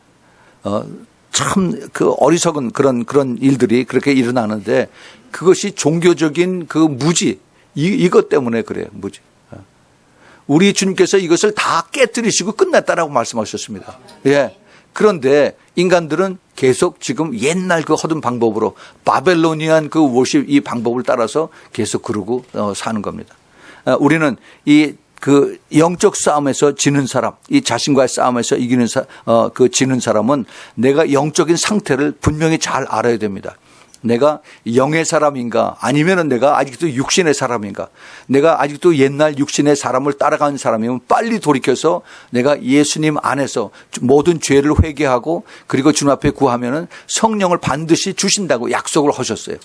참 그 어리석은 그런 일들이 그렇게 일어나는데 그것이 종교적인 그 무지 이것 때문에 그래요. 무지. 우리 주님께서 이것을 다 깨뜨리시고 끝났다라고 말씀하셨습니다. 예. 그런데 인간들은 계속 지금 옛날 그 허든 방법으로 바벨로니안 그 워십 이 방법을 따라서 계속 그러고 사는 겁니다. 우리는 그 영적 싸움에서 지는 사람, 이 자신과의 싸움에서 이기는 지는 사람은 내가 영적인 상태를 분명히 잘 알아야 됩니다. 내가 영의 사람인가 아니면은 내가 아직도 육신의 사람인가 내가 아직도 옛날 육신의 사람을 따라가는 사람이면 빨리 돌이켜서 내가 예수님 안에서 모든 죄를 회개하고 그리고 주님 앞에 구하면은 성령을 반드시 주신다고 약속을 하셨어요.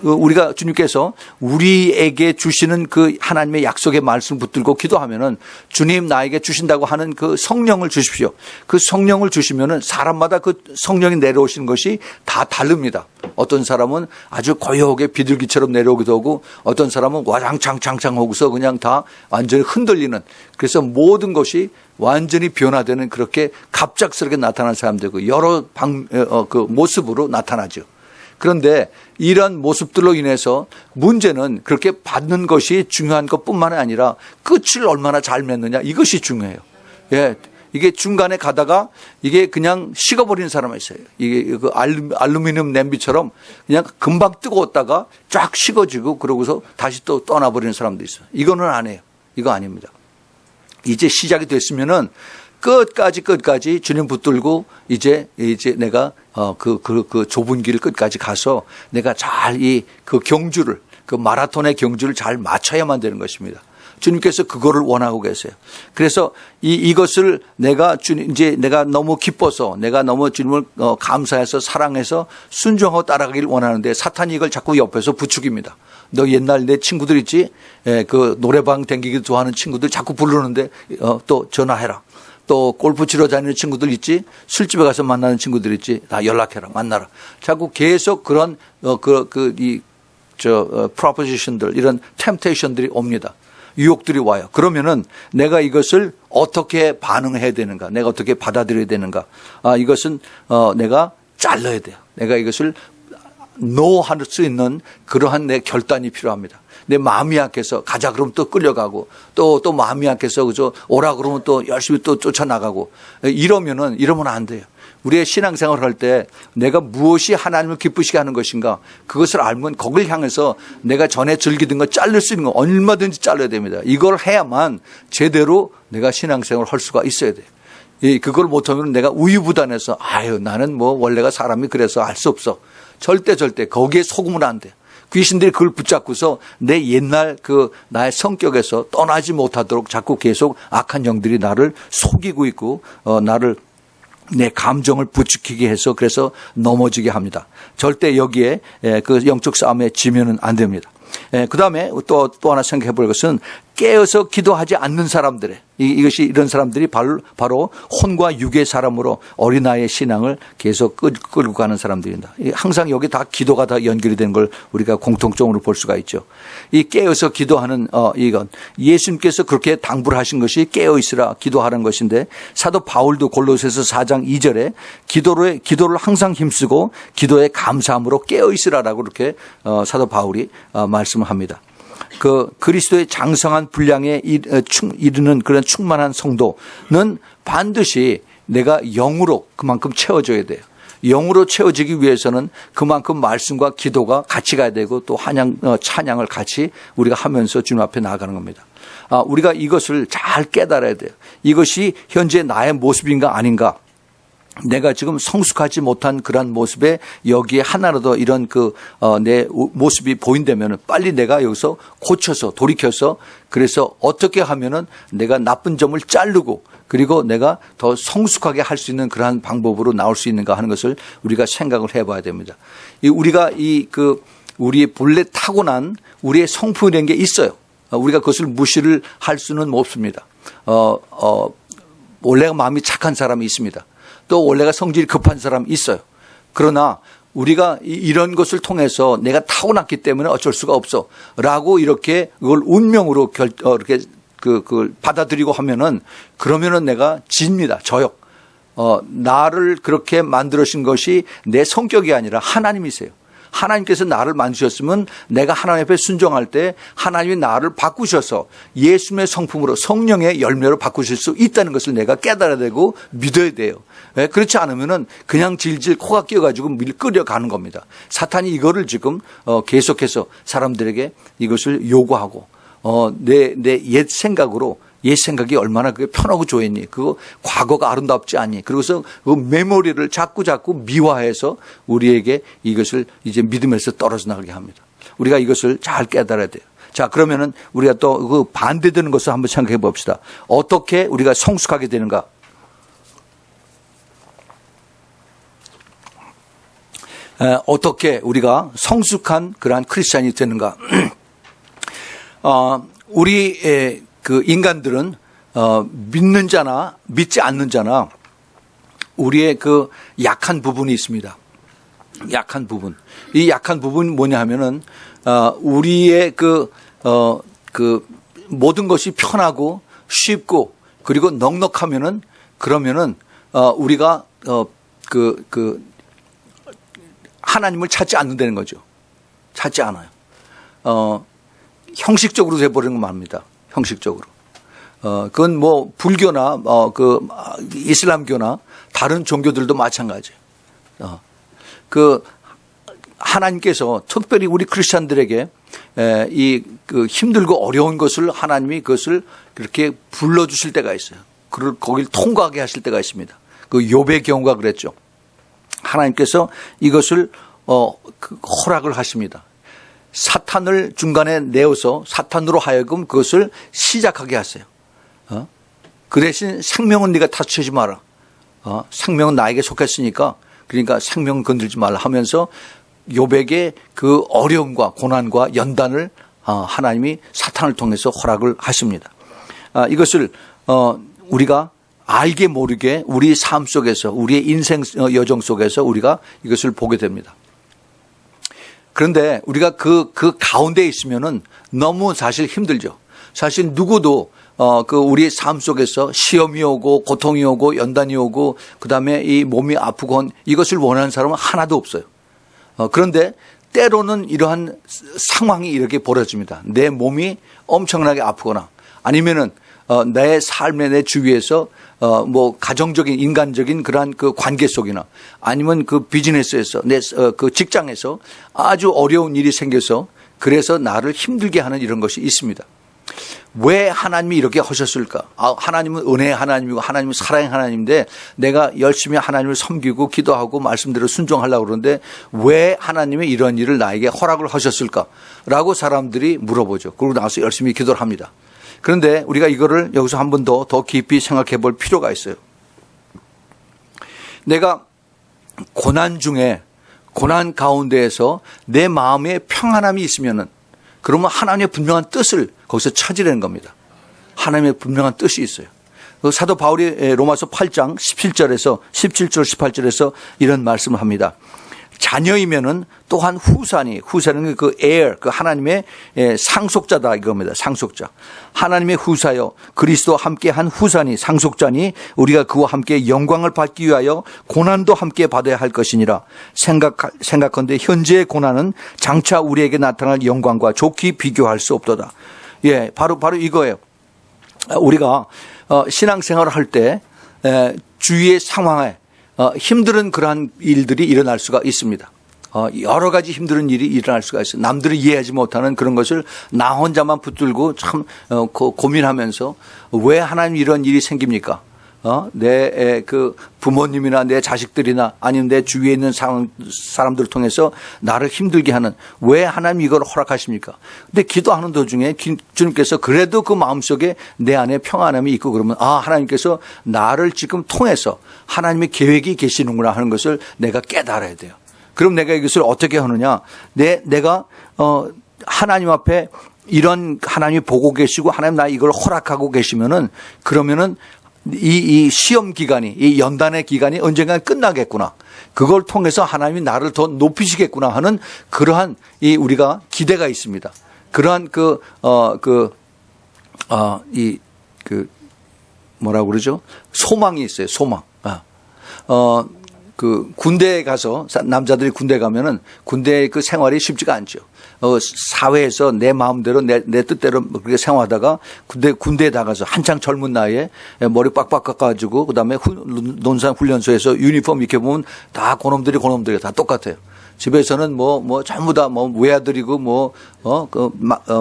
우리가 주님께서 우리에게 주시는 그 하나님의 약속의 말씀을 붙들고 기도하면은 주님 나에게 주신다고 하는 그 성령을 주십시오. 그 성령을 주시면은 사람마다 그 성령이 내려오시는 것이 다 다릅니다. 어떤 사람은 아주 고요하게 비둘기처럼 내려오기도 하고 어떤 사람은 와장창창창 하고서 그냥 다 완전히 흔들리는 그래서 모든 것이 완전히 변화되는 그렇게 갑작스럽게 나타나는 사람들이고 여러 그 모습으로 나타나죠. 그런데 이런 모습들로 인해서 문제는 그렇게 받는 것이 중요한 것뿐만 아니라 끝을 얼마나 잘 맺느냐 이것이 중요해요. 예. 이게 중간에 가다가 이게 그냥 식어버리는 사람이 있어요. 이게 그 알루미늄 냄비처럼 그냥 금방 뜨거웠다가 쫙 식어지고 그러고서 다시 또 떠나버리는 사람도 있어요. 이거는 안 해요. 이거 아닙니다. 이제 시작이 됐으면은 끝까지 주님 붙들고 이제 내가 그 좁은 길 끝까지 가서 내가 잘 그 경주를 그 마라톤의 경주를 잘 맞춰야만 되는 것입니다. 주님께서 그거를 원하고 계세요. 그래서 이것을 내가 너무 기뻐서 내가 너무 주님을 감사해서 사랑해서 순종하고 따라가길 원하는데 사탄이 이걸 자꾸 옆에서 부추깁니다. 너 옛날 내 친구들 있지? 그 노래방 댕기기도 좋아하는 친구들 자꾸 부르는데 또 전화해라. 또 골프 치러 다니는 친구들 있지? 술집에 가서 만나는 친구들 있지? 다 연락해라. 만나라. 자꾸 계속 그런 프로포지션들 이런 템테이션들이 옵니다. 유혹들이 와요. 그러면은 내가 이것을 어떻게 반응해야 되는가? 내가 어떻게 받아들여야 되는가? 이것은 내가 잘라야 돼요. 내가 이것을 노할 수 있는 그러한 내 결단이 필요합니다. 내 마음이 약해서 가자 그러면 또 끌려가고 또 마음이 약해서 그저 오라 그러면 또 열심히 또 쫓아나가고 이러면 안 돼요. 우리의 신앙생활을 할 때 내가 무엇이 하나님을 기쁘시게 하는 것인가 그것을 알면 거길 향해서 내가 전에 즐기던 거 자를 수 있는 거 얼마든지 잘라야 됩니다. 이걸 해야만 제대로 내가 신앙생활을 할 수가 있어야 돼요. 그걸 못하면 내가 우유부단해서 나는 원래가 사람이 그래서 알 수 없어. 절대 거기에 속으면 안 돼요. 귀신들이 그걸 붙잡고서 내 옛날 나의 성격에서 떠나지 못하도록 자꾸 계속 악한 영들이 나를 속이고 있고 나를 내 감정을 부추기게 해서 그래서 넘어지게 합니다. 절대 여기에 그 영적 싸움에 지면은 안 됩니다. 그 다음에 또 하나 생각해 볼 것은 깨어서 기도하지 않는 사람들의 이런 사람들이 바로 혼과 육의 사람으로 어린아이의 신앙을 계속 끌고 가는 사람들입니다. 항상 여기 다 기도가 다 연결이 되는 걸 우리가 공통적으로 볼 수가 있죠. 이 깨어서 기도하는 이건 예수님께서 그렇게 당부를 하신 것이 깨어 있으라 기도하는 것인데 사도 바울도 골로새서 4장 2절에 기도를 항상 힘쓰고 기도에 감사함으로 깨어 있으라라고 이렇게 사도 바울이 말씀을 합니다. 그 그리스도의 장성한 분량에 이르는 그런 충만한 성도는 반드시 내가 영으로 그만큼 채워줘야 돼요. 영으로 채워지기 위해서는 그만큼 말씀과 기도가 같이 가야 되고 또 찬양을 같이 우리가 하면서 주님 앞에 나아가는 겁니다. 우리가 이것을 잘 깨달아야 돼요. 이것이 현재 나의 모습인가 아닌가. 내가 지금 성숙하지 못한 그런 모습에 여기에 하나라도 이런 내 모습이 보인다면 빨리 내가 여기서 고쳐서 돌이켜서 그래서 어떻게 하면은 내가 나쁜 점을 자르고 그리고 내가 더 성숙하게 할 수 있는 그러한 방법으로 나올 수 있는가 하는 것을 우리가 생각을 해봐야 됩니다. 우리가 우리의 본래 타고난 우리의 성품이라는 게 있어요. 우리가 그것을 무시를 할 수는 없습니다. 원래가 마음이 착한 사람이 있습니다. 또 원래가 성질이 급한 사람이 있어요. 그러나 우리가 이런 것을 통해서 내가 타고났기 때문에 어쩔 수가 없어 라고 이렇게 그걸 운명으로 이렇게 그걸 받아들이고 하면은 그러면은 내가 집니다. 져요. 나를 그렇게 만들으신 것이 내 성격이 아니라 하나님이세요. 하나님께서 나를 만드셨으면 내가 하나님 앞에 순종할 때 하나님이 나를 바꾸셔서 예수님의 성품으로 성령의 열매로 바꾸실 수 있다는 것을 내가 깨달아야 되고 믿어야 돼요. 그렇지 않으면은 그냥 질질 코가 끼어가지고 끌려가는 겁니다. 사탄이 이거를 지금 계속해서 사람들에게 이것을 요구하고 내 옛 생각으로 옛 생각이 얼마나 그게 편하고 좋았니? 그거 과거가 아름답지 않니? 그러고서 그 메모리를 자꾸 미화해서 우리에게 이것을 이제 믿음에서 떨어져 나가게 합니다. 우리가 이것을 잘 깨달아야 돼요. 자, 그러면은 우리가 또 그 반대되는 것을 한번 생각해 봅시다. 어떻게 우리가 성숙하게 되는가? 어떻게 우리가 성숙한 그러한 크리스찬이 되는가? 우리 인간들은 믿는 자나 믿지 않는 자나 우리의 그 약한 부분이 있습니다. 약한 부분. 이 약한 부분이 뭐냐 하면은 우리의 그 모든 것이 편하고 쉽고 그리고 넉넉하면은 그러면은 우리가 하나님을 찾지 않는다는 거죠. 찾지 않아요. 형식적으로 돼버리는 거 말입니다. 형식적으로. 그건 뭐 불교나 이슬람교나 다른 종교들도 마찬가지예요. 하나님께서 특별히 우리 크리스천들에게 힘들고 어려운 것을 하나님이 그것을 그렇게 불러주실 때가 있어요. 거기를 통과하게 하실 때가 있습니다. 욥의 경우가 그랬죠. 하나님께서 이것을 허락을 하십니다. 사탄을 중간에 내어서 사탄으로 하여금 그것을 시작하게 하세요. 그 대신 생명은 네가 다치지 마라. 생명은 나에게 속했으니까 그러니까 생명은 건들지 말라 하면서 욥에게 그 어려움과 고난과 연단을 하나님이 사탄을 통해서 허락을 하십니다. 이것을 우리가 알게 모르게 우리 삶 속에서 우리의 인생 여정 속에서 우리가 이것을 보게 됩니다. 그런데 우리가 그 가운데 있으면은 너무 사실 힘들죠. 사실 누구도 우리의 삶 속에서 시험이 오고 고통이 오고 연단이 오고 그다음에 이 몸이 아프건 이것을 원하는 사람은 하나도 없어요. 그런데 때로는 이러한 상황이 이렇게 벌어집니다. 내 몸이 엄청나게 아프거나 아니면은 내 삶의 내 주위에서 뭐 가정적인 인간적인 그러한 그 관계 속이나 아니면 그 비즈니스에서 내 그 직장에서 아주 어려운 일이 생겨서 그래서 나를 힘들게 하는 이런 것이 있습니다. 왜 하나님이 이렇게 하셨을까? 하나님은 은혜의 하나님이고 하나님은 사랑의 하나님인데 내가 열심히 하나님을 섬기고 기도하고 말씀대로 순종하려고 그러는데 왜 하나님이 이런 일을 나에게 허락을 하셨을까? 라고 사람들이 물어보죠. 그러고 나서 열심히 기도를 합니다. 그런데 우리가 이거를 여기서 한 번 더 깊이 생각해 볼 필요가 있어요. 내가 고난 중에 고난 가운데에서 내 마음에 평안함이 있으면은 그러면 하나님의 분명한 뜻을 거기서 찾으려는 겁니다. 하나님의 분명한 뜻이 있어요. 사도 바울이 로마서 8장 17절 18절에서 이런 말씀을 합니다. 자녀이면은 또한 후사는 그 heir, 그 하나님의 상속자다 이겁니다. 상속자. 하나님의 후사여 그리스도와 함께 한 후사니 상속자니 우리가 그와 함께 영광을 받기 위하여 고난도 함께 받아야 할 것이니라. 생각컨대 현재의 고난은 장차 우리에게 나타날 영광과 좋게 비교할 수 없도다. 예, 바로 이거예요. 우리가 신앙생활을 할 때 주위의 상황에 힘든 그러한 일들이 일어날 수가 있습니다. 여러 가지 힘든 일이 일어날 수가 있어요. 남들이 이해하지 못하는 그런 것을 나 혼자만 붙들고 참 고민하면서 왜 하나님 이런 일이 생깁니까? 내 그 부모님이나 내 자식들이나 아니면 내 주위에 있는 사람들을 통해서 나를 힘들게 하는 왜 하나님 이걸 허락하십니까? 근데 기도하는 도중에 주님께서 그래도 그 마음속에 내 안에 평안함이 있고 그러면 하나님께서 나를 지금 통해서 하나님의 계획이 계시는구나 하는 것을 내가 깨달아야 돼요. 그럼 내가 이것을 어떻게 하느냐? 내가 하나님 앞에 이런 하나님이 보고 계시고 하나님 나 이걸 허락하고 계시면은 그러면은 이 시험 기간이, 이 연단의 기간이 언젠가 끝나겠구나. 그걸 통해서 하나님이 나를 더 높이시겠구나 하는 그러한 우리가 기대가 있습니다. 그러한 뭐라고 그러죠? 소망이 있어요. 소망. 군대에 가서, 남자들이 군대 가면은 군대의 그 생활이 쉽지가 않죠. 사회에서 내 마음대로 내 뜻대로 그렇게 생활하다가 군대에 나가서 한창 젊은 나이에 머리 빡빡 깎아가지고 그다음에 논산 훈련소에서 유니폼 이렇게 보면 다 그놈들이 다 똑같아요. 집에서는 전부 다 외아들이고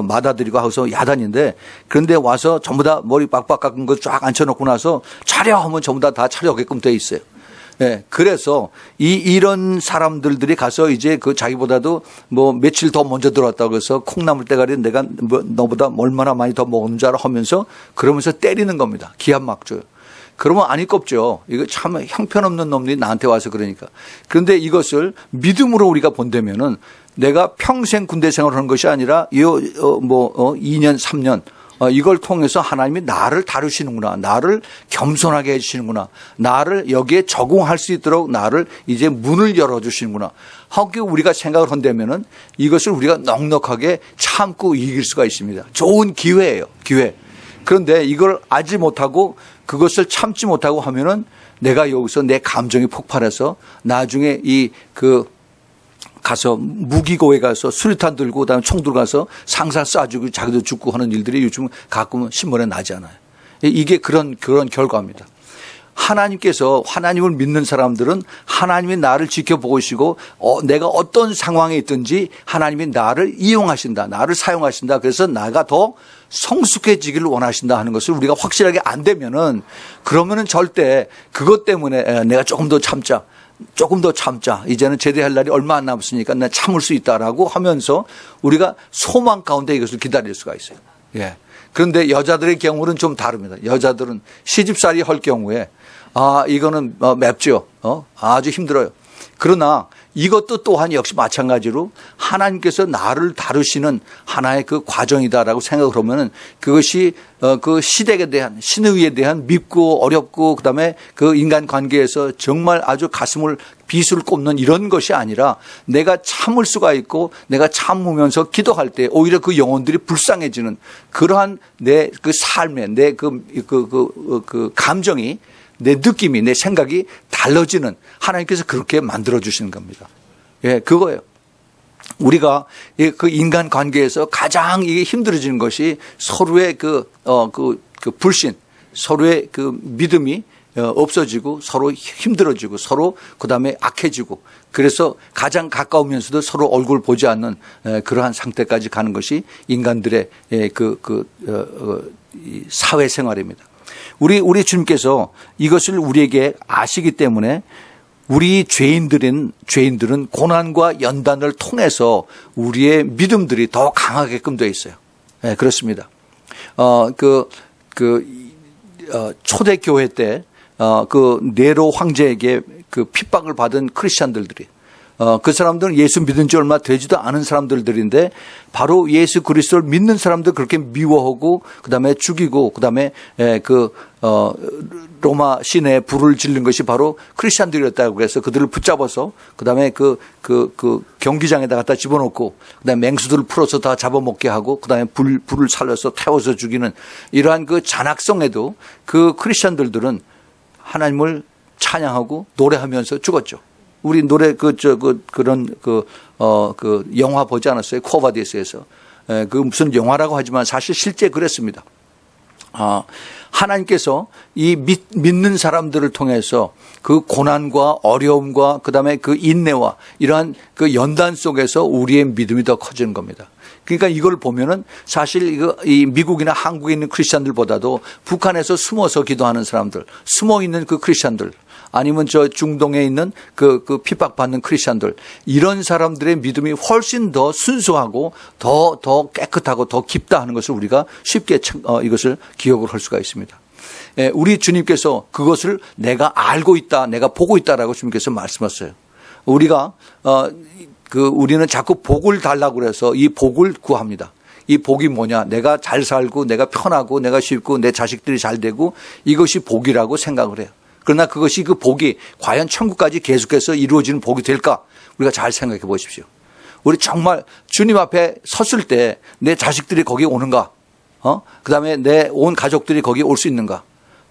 맏아들이고 하고서 야단인데 그런데 와서 전부 다 머리 빡빡 깎은 거 쫙 앉혀놓고 나서 차려 하면 전부 다 차려오게끔 돼 있어요. 예, 그래서 이런 사람들이 가서 이제 그 자기보다도 며칠 더 먼저 들어왔다고 해서 콩나물 대가리 내가 너보다 얼마나 많이 더 먹는 줄 알아 하면서 그러면서 때리는 겁니다. 기합 막 줘요. 그러면 안 이껍죠. 이거 참 형편없는 놈들이 나한테 와서 그러니까. 그런데 이것을 믿음으로 우리가 본다면은 내가 평생 군대 생활을 하는 것이 아니라 2년, 3년 이걸 통해서 하나님이 나를 다루시는구나. 나를 겸손하게 해주시는구나. 나를 여기에 적응할 수 있도록 나를 이제 문을 열어주시는구나. 하고 우리가 생각을 한다면은 이것을 우리가 넉넉하게 참고 이길 수가 있습니다. 좋은 기회예요. 기회. 그런데 이걸 알지 못하고 그것을 참지 못하고 하면은 내가 여기서 내 감정이 폭발해서 나중에 가서 무기고에 가서 수류탄 들고 그다음에 총 들고 가서 상사 쏴주고 자기도 죽고 하는 일들이 요즘 가끔은 신문에 나지 않아요. 이게 그런 결과입니다. 하나님께서 하나님을 믿는 사람들은 하나님이 나를 지켜보고 계시고 내가 어떤 상황에 있든지 하나님이 나를 이용하신다. 나를 사용하신다. 그래서 나가 더 성숙해지기를 원하신다 하는 것을 우리가 확실하게 안 되면은 그러면은 절대 그것 때문에 내가 조금 더 참자. 이제는 제대할 날이 얼마 안 남았으니까 나 참을 수 있다라고 하면서 우리가 소망 가운데 이것을 기다릴 수가 있어요. 예. 그런데 여자들의 경우는 좀 다릅니다. 여자들은 시집살이 할 경우에 이거는 맵죠. 아주 힘들어요. 그러나 이것도 또한 역시 마찬가지로 하나님께서 나를 다루시는 하나의 그 과정이다라고 생각을 하면은 그것이 그 시댁에 대한 신의에 대한 밉고 어렵고 그다음에 그 인간 관계에서 정말 아주 가슴을 비수를 꼽는 이런 것이 아니라 내가 참을 수가 있고 내가 참으면서 기도할 때 오히려 그 영혼들이 불쌍해지는 그러한 내 그 삶의 내 그 감정이 내 느낌이 내 생각이 달라지는 하나님께서 그렇게 만들어 주시는 겁니다. 예, 그거예요. 우리가 그 인간 관계에서 가장 이게 힘들어지는 것이 서로의 그 불신, 서로의 그 믿음이 없어지고 서로 힘들어지고 서로 그다음에 악해지고 그래서 가장 가까우면서도 서로 얼굴 보지 않는 그러한 상태까지 가는 것이 인간들의 사회 생활입니다. 우리 주님께서 이것을 우리에게 아시기 때문에 우리 죄인들은 고난과 연단을 통해서 우리의 믿음들이 더 강하게끔 되어 있어요. 네, 그렇습니다. 초대교회 때 네로 황제에게 그 핍박을 받은 크리스찬들이 그 사람들은 예수 믿은 지 얼마 되지도 않은 사람들인데 바로 예수 그리스도를 믿는 사람들 그렇게 미워하고 그다음에 죽이고 그다음에 로마 시내에 불을 지른 것이 바로 크리스찬들이었다고 해서 그들을 붙잡아서 그다음에 그 경기장에다 갖다 집어넣고 그다음에 맹수들을 풀어서 다 잡아먹게 하고 그다음에 불을 살려서 태워서 죽이는 이러한 그 잔악성에도 그 크리스찬들은 하나님을 찬양하고 노래하면서 죽었죠. 우리 노래 그런 영화 보지 않았어요? 코바디스에서. 무슨 영화라고 하지만 사실 실제 그랬습니다. 하나님께서 이 믿는 사람들을 통해서 그 고난과 어려움과 그다음에 그 인내와 이러한 그 연단 속에서 우리의 믿음이 더 커지는 겁니다. 그러니까 이걸 보면은 사실 이 미국이나 한국에 있는 크리스찬들보다도 북한에서 숨어서 기도하는 사람들, 숨어 있는 그 크리스찬들, 아니면 저 중동에 있는 그 핍박받는 크리스찬들, 이런 사람들의 믿음이 훨씬 더 순수하고 더 깨끗하고 더 깊다 하는 것을 우리가 쉽게 이것을 기억을 할 수가 있습니다. 우리 주님께서 그것을 내가 알고 있다, 내가 보고 있다라고 주님께서 말씀하셨어요. 우리는 자꾸 복을 달라고 그래서 이 복을 구합니다. 이 복이 뭐냐? 내가 잘 살고, 내가 편하고, 내가 쉽고, 내 자식들이 잘 되고, 이것이 복이라고 생각을 해요. 그러나 그것이 그 복이 과연 천국까지 계속해서 이루어지는 복이 될까? 우리가 잘 생각해 보십시오. 우리 정말 주님 앞에 섰을 때 내 자식들이 거기 오는가? 그 다음에 내 온 가족들이 거기 올 수 있는가?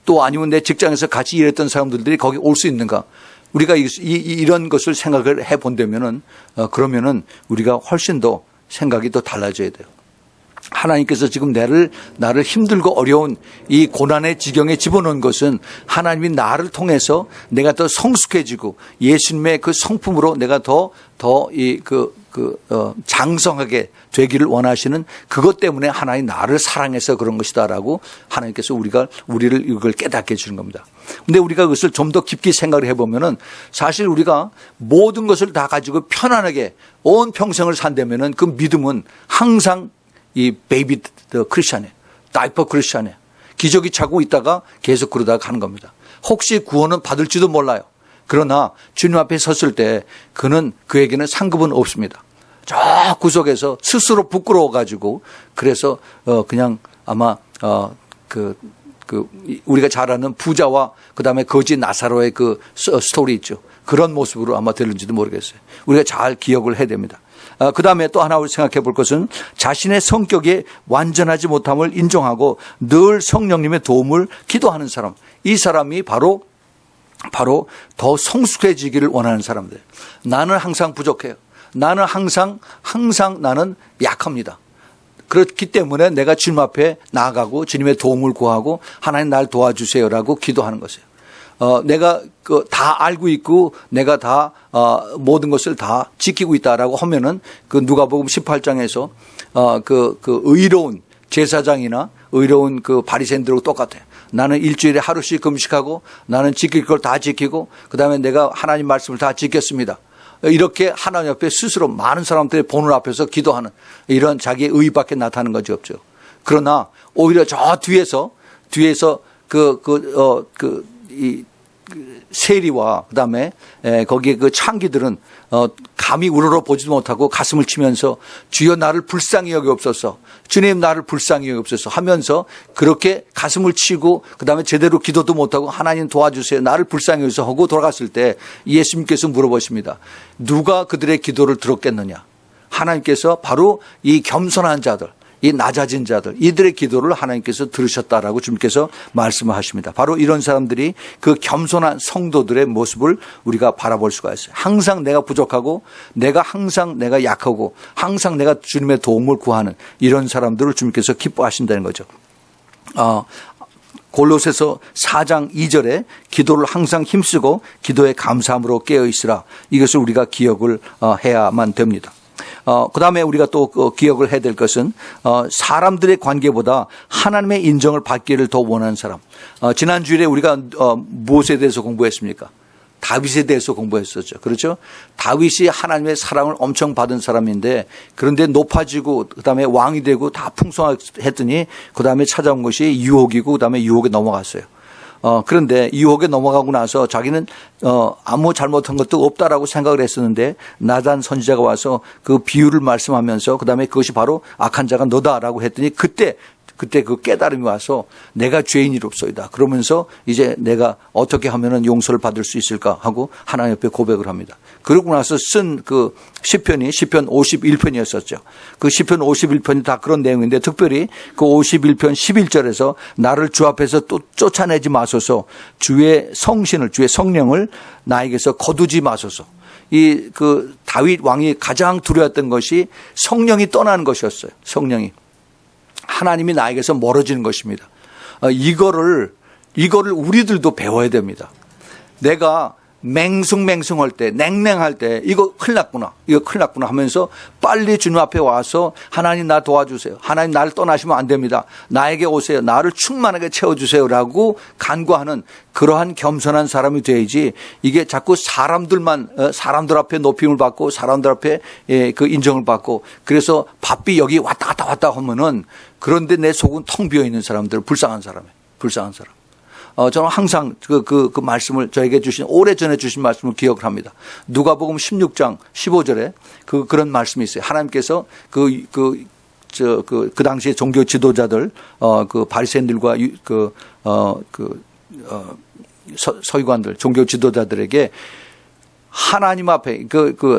또 아니면 내 직장에서 같이 일했던 사람들이 거기 올 수 있는가? 우리가 이런 것을 생각을 해 본다면은, 그러면은 우리가 훨씬 더 생각이 더 달라져야 돼요. 하나님께서 지금 나를 힘들고 어려운 이 고난의 지경에 집어넣은 것은 하나님이 나를 통해서 내가 더 성숙해지고 예수님의 그 성품으로 내가 장성하게 되기를 원하시는 그것 때문에 하나님 나를 사랑해서 그런 것이다라고 하나님께서 우리를 이걸 깨닫게 해주는 겁니다. 근데 우리가 그것을 좀 더 깊게 생각을 해보면은 사실 우리가 모든 것을 다 가지고 편안하게 온 평생을 산다면은 그 믿음은 항상 이 베이비 크리스찬이에요. 다이퍼 크리스찬이에요. 기저귀 차고 있다가 계속 그러다가 가는 겁니다. 혹시 구원은 받을지도 몰라요. 그러나 주님 앞에 섰을 때 그에게는 상급은 없습니다. 저 구석에서 스스로 부끄러워가지고 그래서 그냥 아마 우리가 잘 아는 부자와 그다음에 거지 나사로의 그 스토리 있죠. 그런 모습으로 아마 되는지도 모르겠어요. 우리가 잘 기억을 해야 됩니다. 그다음에 또 하나 생각해 볼 것은 자신의 성격에 완전하지 못함을 인정하고 늘 성령님의 도움을 기도하는 사람. 이 사람이 바로 더 성숙해지기를 원하는 사람들. 나는 항상 부족해요. 나는 항상 나는 약합니다. 그렇기 때문에 내가 주님 앞에 나아가고 주님의 도움을 구하고 하나님 날 도와주세요라고 기도하는 것이에요. 내가 다 알고 있고 내가 다 모든 것을 다 지키고 있다라고 하면은 그 누가복음 18장에서 그 의로운 제사장이나 의로운 그 바리새인들하고 똑같아요. 나는 일주일에 하루씩 금식하고 나는 지킬 걸 다 지키고 그다음에 내가 하나님 말씀을 다 지켰습니다. 이렇게 하나님 앞에 스스로 많은 사람들의 보는 앞에서 기도하는 이런 자기의 의밖에 나타나는 것이 없죠. 그러나 오히려 저 뒤에서 이 세리와 그다음에 거기에 그 창기들은 감히 우러러 보지도 못하고 가슴을 치면서 주여 나를 불쌍히 여기옵소서, 주님 나를 불쌍히 여기옵소서 하면서 그렇게 가슴을 치고 그다음에 제대로 기도도 못하고 하나님 도와주세요, 나를 불쌍히 여기서 하고 돌아갔을 때 예수님께서 물어보십니다. 누가 그들의 기도를 들었겠느냐? 하나님께서 바로 이 겸손한 자들, 이 낮아진 자들, 이들의 기도를 하나님께서 들으셨다라고 주님께서 말씀을 하십니다. 바로 이런 사람들이 그 겸손한 성도들의 모습을 우리가 바라볼 수가 있어요. 항상 내가 부족하고 항상 내가 약하고 항상 내가 주님의 도움을 구하는 이런 사람들을 주님께서 기뻐하신다는 거죠. 골로새서 4장 2절에 기도를 항상 힘쓰고 기도에 감사함으로 깨어있으라, 이것을 우리가 기억을 해야만 됩니다. 그 다음에 우리가 또 기억을 해야 될 것은 사람들의 관계보다 하나님의 인정을 받기를 더 원하는 사람. 지난주에 우리가 무엇에 대해서 공부했습니까? 다윗에 대해서 공부했었죠. 그렇죠? 다윗이 하나님의 사랑을 엄청 받은 사람인데 그런데 높아지고 그다음에 왕이 되고 다 풍성했더니 그다음에 찾아온 것이 유혹이고 그다음에 유혹에 넘어갔어요. 그런데 유혹에 넘어가고 나서 자기는 아무 잘못한 것도 없다라고 생각을 했었는데 나단 선지자가 와서 그 비유를 말씀하면서 그다음에 그것이 바로 악한 자가 너다라고 했더니 그때 그 깨달음이 와서 내가 죄인이롭소이다. 그러면서 이제 내가 어떻게 하면은 용서를 받을 수 있을까 하고 하나님 옆에 고백을 합니다. 그러고 나서 쓴 그 시편이 시편 51편이었었죠. 그 시편 51편이 다 그런 내용인데 특별히 그 51편 11절에서 나를 주 앞에서 또 쫓아내지 마소서, 주의 성신을, 주의 성령을 나에게서 거두지 마소서. 이 그 다윗 왕이 가장 두려웠던 것이 성령이 떠나는 것이었어요. 성령이. 하나님이 나에게서 멀어지는 것입니다. 이거를 우리들도 배워야 됩니다. 내가 맹숭맹숭할 때, 냉랭할 때, 이거 큰일 났구나 하면서 빨리 주님 앞에 와서 하나님 나 도와주세요. 하나님 나를 떠나시면 안 됩니다. 나에게 오세요. 나를 충만하게 채워주세요라고 간구하는 그러한 겸손한 사람이 돼야지, 이게 자꾸 사람들 앞에 높임을 받고 사람들 앞에 그 인정을 받고, 그래서 바삐 여기 왔다 갔다 하면은, 그런데 내 속은 텅 비어 있는 사람들, 불쌍한 사람. 저는 항상 그 말씀을 저에게 오래전에 주신 말씀을 기억을 합니다. 누가복음 16장 15절에 그런 말씀이 있어요. 하나님께서 그 당시에 종교 지도자들, 그 바리새인들과 서기관들, 종교 지도자들에게 하나님 앞에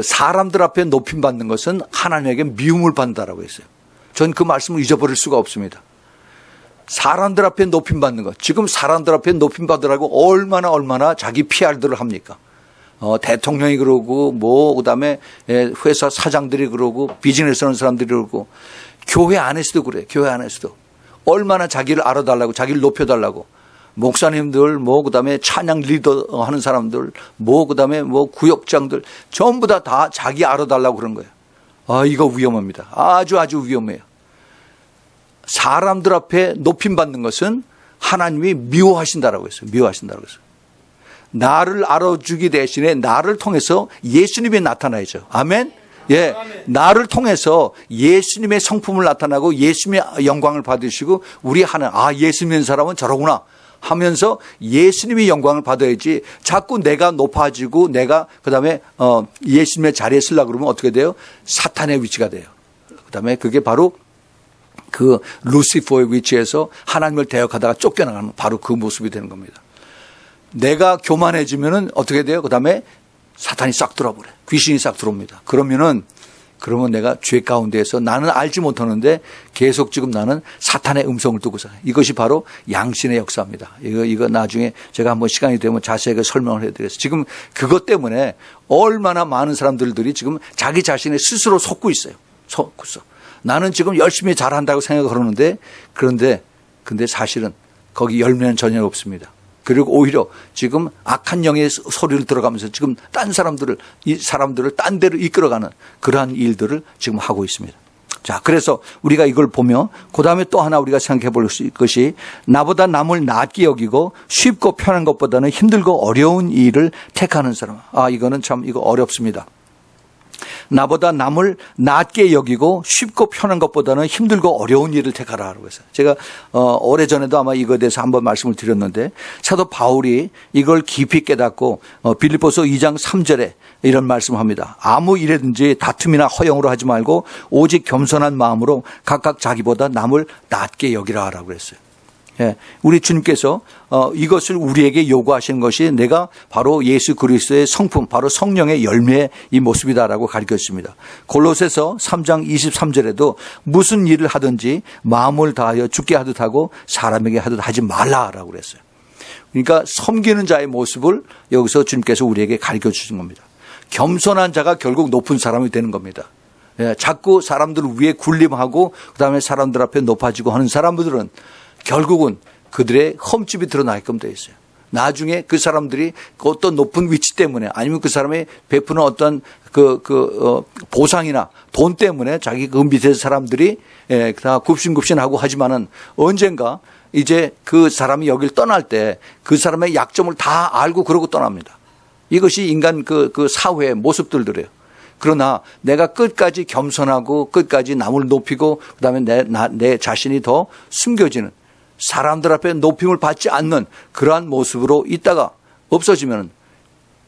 사람들 앞에 높임 받는 것은 하나님에게 미움을 받는다라고 했어요. 전 그 말씀을 잊어버릴 수가 없습니다. 사람들 앞에 높임 받는 것. 지금 사람들 앞에 높임 받으라고 얼마나 자기 PR들을 합니까? 대통령이 그러고, 그다음에 회사 사장들이 그러고, 비즈니스 하는 사람들이 그러고, 교회 안에서도 그래. 교회 안에서도. 얼마나 자기를 알아달라고, 자기를 높여달라고. 목사님들, 그다음에 찬양 리더 하는 사람들, 그다음에 구역장들, 전부 다 자기 알아달라고 그런 거예요. 이거 위험합니다. 아주 위험해요. 사람들 앞에 높임 받는 것은 하나님이 미워하신다라고 했어요. 나를 알아주기 대신에 나를 통해서 예수님이 나타나야죠. 아멘? 예. 나를 통해서 예수님의 성품을 나타나고 예수님의 영광을 받으시고, 우리 예수 믿는 사람은 저러구나 하면서 예수님의 영광을 받아야지, 자꾸 내가 높아지고 내가 그다음에 예수님의 자리에 쓰려고 그러면 어떻게 돼요? 사탄의 위치가 돼요. 그다음에 그게 바로 그 루시퍼의 위치에서 하나님을 대역하다가 쫓겨나가는 바로 그 모습이 되는 겁니다. 내가 교만해지면은 어떻게 돼요? 그다음에 사탄이 싹 들어버려. 귀신이 싹 들어옵니다. 그러면 내가 죄 가운데에서 나는 알지 못하는데 계속 지금 나는 사탄의 음성을 듣고 살아요. 이것이 바로 양신의 역사입니다. 이거 나중에 제가 한번 시간이 되면 자세하게 설명을 해드리겠습니다. 지금 그것 때문에 얼마나 많은 사람들이 지금 자기 자신의 스스로 속고 있어요. 나는 지금 열심히 잘한다고 생각하는데, 그런데 사실은 거기 열매는 전혀 없습니다. 그리고 오히려 지금 악한 영의 소리를 들어가면서 지금 이 사람들을 딴 데로 이끌어가는 그러한 일들을 지금 하고 있습니다. 자, 그래서 우리가 이걸 보며 그 다음에 또 하나 우리가 생각해 볼 것이, 나보다 남을 낮게 여기고 쉽고 편한 것보다는 힘들고 어려운 일을 택하는 사람. 이거는 참 어렵습니다. 나보다 남을 낮게 여기고 쉽고 편한 것보다는 힘들고 어려운 일을 택하라고 했어요. 제가 오래전에도 아마 이거에 대해서 한번 말씀을 드렸는데, 사도 바울이 이걸 깊이 깨닫고 빌립보서 2장 3절에 이런 말씀을 합니다. 아무 일에든지 다툼이나 허영으로 하지 말고 오직 겸손한 마음으로 각각 자기보다 남을 낮게 여기라라고 했어요. 예, 우리 주님께서 이것을 우리에게 요구하시는 것이 내가 바로 예수 그리스도의 성품, 바로 성령의 열매의 이 모습이다라고 가르쳤습니다. 골로새서 3장 23절에도 무슨 일을 하든지 마음을 다하여 주께 하듯 하고 사람에게 하듯 하지 말라라고 그랬어요. 그러니까 섬기는 자의 모습을 여기서 주님께서 우리에게 가르쳐 주신 겁니다. 겸손한 자가 결국 높은 사람이 되는 겁니다. 예, 자꾸 사람들 위에 군림하고 그다음에 사람들 앞에 높아지고 하는 사람들은 결국은 그들의 흠집이 드러나게끔 되어 있어요. 나중에 그 사람들이 어떤 높은 위치 때문에, 아니면 그 사람이 베푸는 어떤 보상이나 돈 때문에 자기 그 밑에 사람들이 다 굽신굽신하고 하지만은 언젠가 이제 그 사람이 여길 떠날 때 그 사람의 약점을 다 알고 그러고 떠납니다. 이것이 인간 그 사회의 모습들이래요. 그러나 내가 끝까지 겸손하고 끝까지 남을 높이고 그다음에 내 자신이 더 숨겨지는, 사람들 앞에 높임을 받지 않는 그러한 모습으로 있다가 없어지면,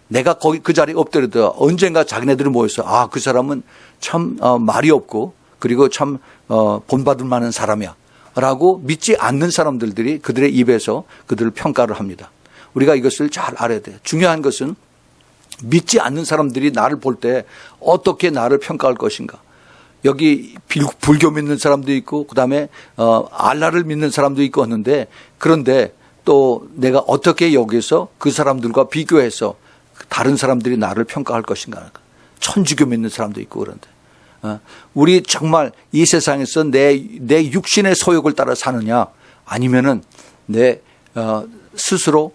내가 거기 그 자리에 없더라도 언젠가 자기네들이 모여서 그 사람은 참 말이 없고 그리고 참 본받을 만한 사람이야 라고 믿지 않는 사람들이 그들의 입에서 그들을 평가를 합니다. 우리가 이것을 잘 알아야 돼요. 중요한 것은 믿지 않는 사람들이 나를 볼 때 어떻게 나를 평가할 것인가. 여기 불교 믿는 사람도 있고 그다음에 알라를 믿는 사람도 있고 하는데, 그런데 또 내가 어떻게 여기서 그 사람들과 비교해서 다른 사람들이 나를 평가할 것인가. 천주교 믿는 사람도 있고 그런데 우리 정말 이 세상에서 내 육신의 소욕을 따라 사느냐, 아니면은 내 스스로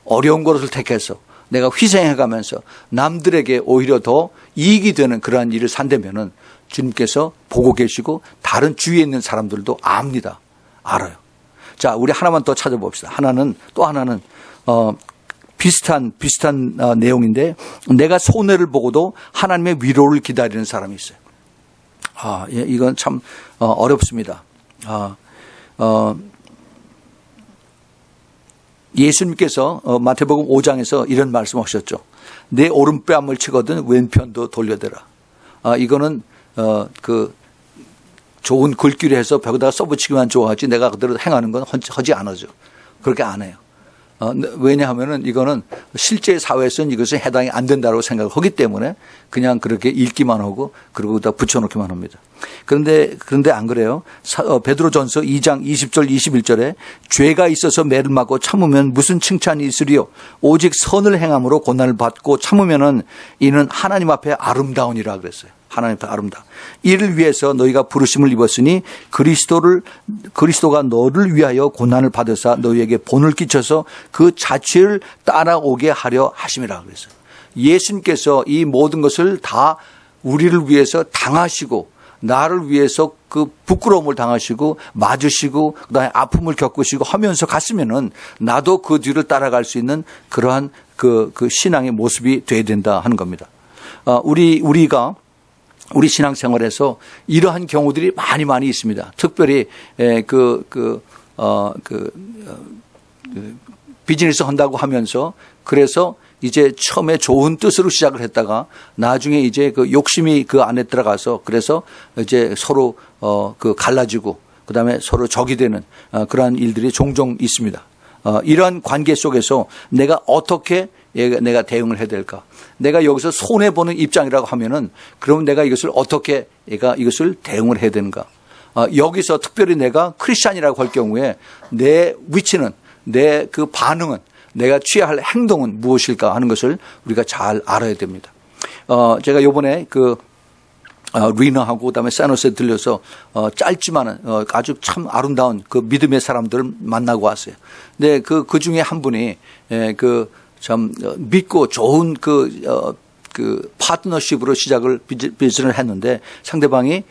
어려운 것을 택해서 내가 희생해가면서 남들에게 오히려 더 이익이 되는 그러한 일을 산다면은 주님께서 보고 계시고 다른 주위에 있는 사람들도 압니다. 알아요. 자, 우리 하나만 더 찾아봅시다. 또 하나는 비슷한 내용인데, 내가 손해를 보고도 하나님의 위로를 기다리는 사람이 있어요. 예, 이건 참 어렵습니다. 예수님께서 마태복음 5장에서 이런 말씀하셨죠. 내 오른뺨을 치거든 왼편도 돌려대라. 이거는 좋은 글귀를 해서 벽에다가 써붙이기만 좋아하지 내가 그대로 행하는 건 하지 않아죠. 그렇게 안 해요. 왜냐하면은 이거는 실제 사회에서는 이것은 해당이 안 된다고 생각하기 때문에 그냥 그렇게 읽기만 하고 그리고 다 붙여놓기만 합니다. 그런데 안 그래요. 베드로전서 2장 20절 21절에 죄가 있어서 매를 맞고 참으면 무슨 칭찬이 있으리요. 오직 선을 행함으로 고난을 받고 참으면은 이는 하나님 앞에 아름다우니라 그랬어요. 하나님 앞에 아름다. 이를 위해서 너희가 부르심을 입었으니 그리스도가 너를 위하여 고난을 받으사 너희에게 본을 끼쳐서 그 자취를 따라오게 하려 하심이라 그랬어요. 예수님께서 이 모든 것을 다 우리를 위해서 당하시고 나를 위해서 그 부끄러움을 당하시고 맞으시고 그다음에 아픔을 겪으시고 하면서 갔으면은 나도 그 뒤를 따라갈 수 있는 그러한 그 신앙의 모습이 돼야 된다 하는 겁니다. 우리가 우리 신앙생활에서 이러한 경우들이 많이 있습니다. 특별히 비즈니스 한다고 하면서 그래서 이제 처음에 좋은 뜻으로 시작을 했다가 나중에 이제 그 욕심이 그 안에 들어가서 그래서 이제 서로 갈라지고 그다음에 서로 적이 되는 그러한 일들이 종종 있습니다. 이러한 관계 속에서 내가 어떻게 내가 대응을 해야 될까? 내가 여기서 손해보는 입장이라고 하면은 그럼 내가 이것을 어떻게 이것을 대응을 해야 되는가? 여기서 특별히 내가 크리스찬이라고 할 경우에 내 위치는 내 그 반응은 내가 취해야 할 행동은 무엇일까 하는 것을 우리가 잘 알아야 됩니다. 제가 요번에 리너하고 그다음에 사노스에 들려서 짧지만은 아주 참 아름다운 그 믿음의 사람들을 만나고 왔어요. 근데 그 중에 한 분이 참 믿고 좋은 파트너십으로 시작을 비즈니스를 했는데 상대방이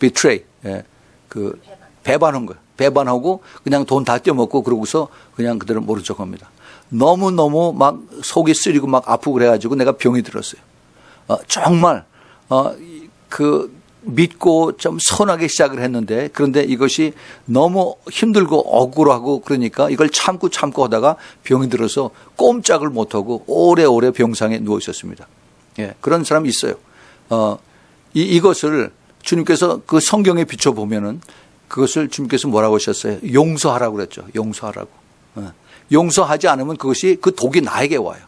비트레이 배반한 거예요. 배반하고 그냥 돈 다 떼먹고 그러고서 그냥 그대로 모른 척합니다. 너무 막 속이 쓰리고 막 아프고 그래가지고 내가 병이 들었어요. 정말 믿고 좀 선하게 시작을 했는데 그런데 이것이 너무 힘들고 억울하고 그러니까 이걸 참고 하다가 병이 들어서 꼼짝을 못하고 오래오래 병상에 누워 있었습니다. 예, 그런 사람이 있어요. 이것을 주님께서 그 성경에 비춰보면은 그것을 주님께서 뭐라고 하셨어요? 용서하라고 그랬죠. 용서하라고. 용서하지 않으면 그것이 그 독이 나에게 와요.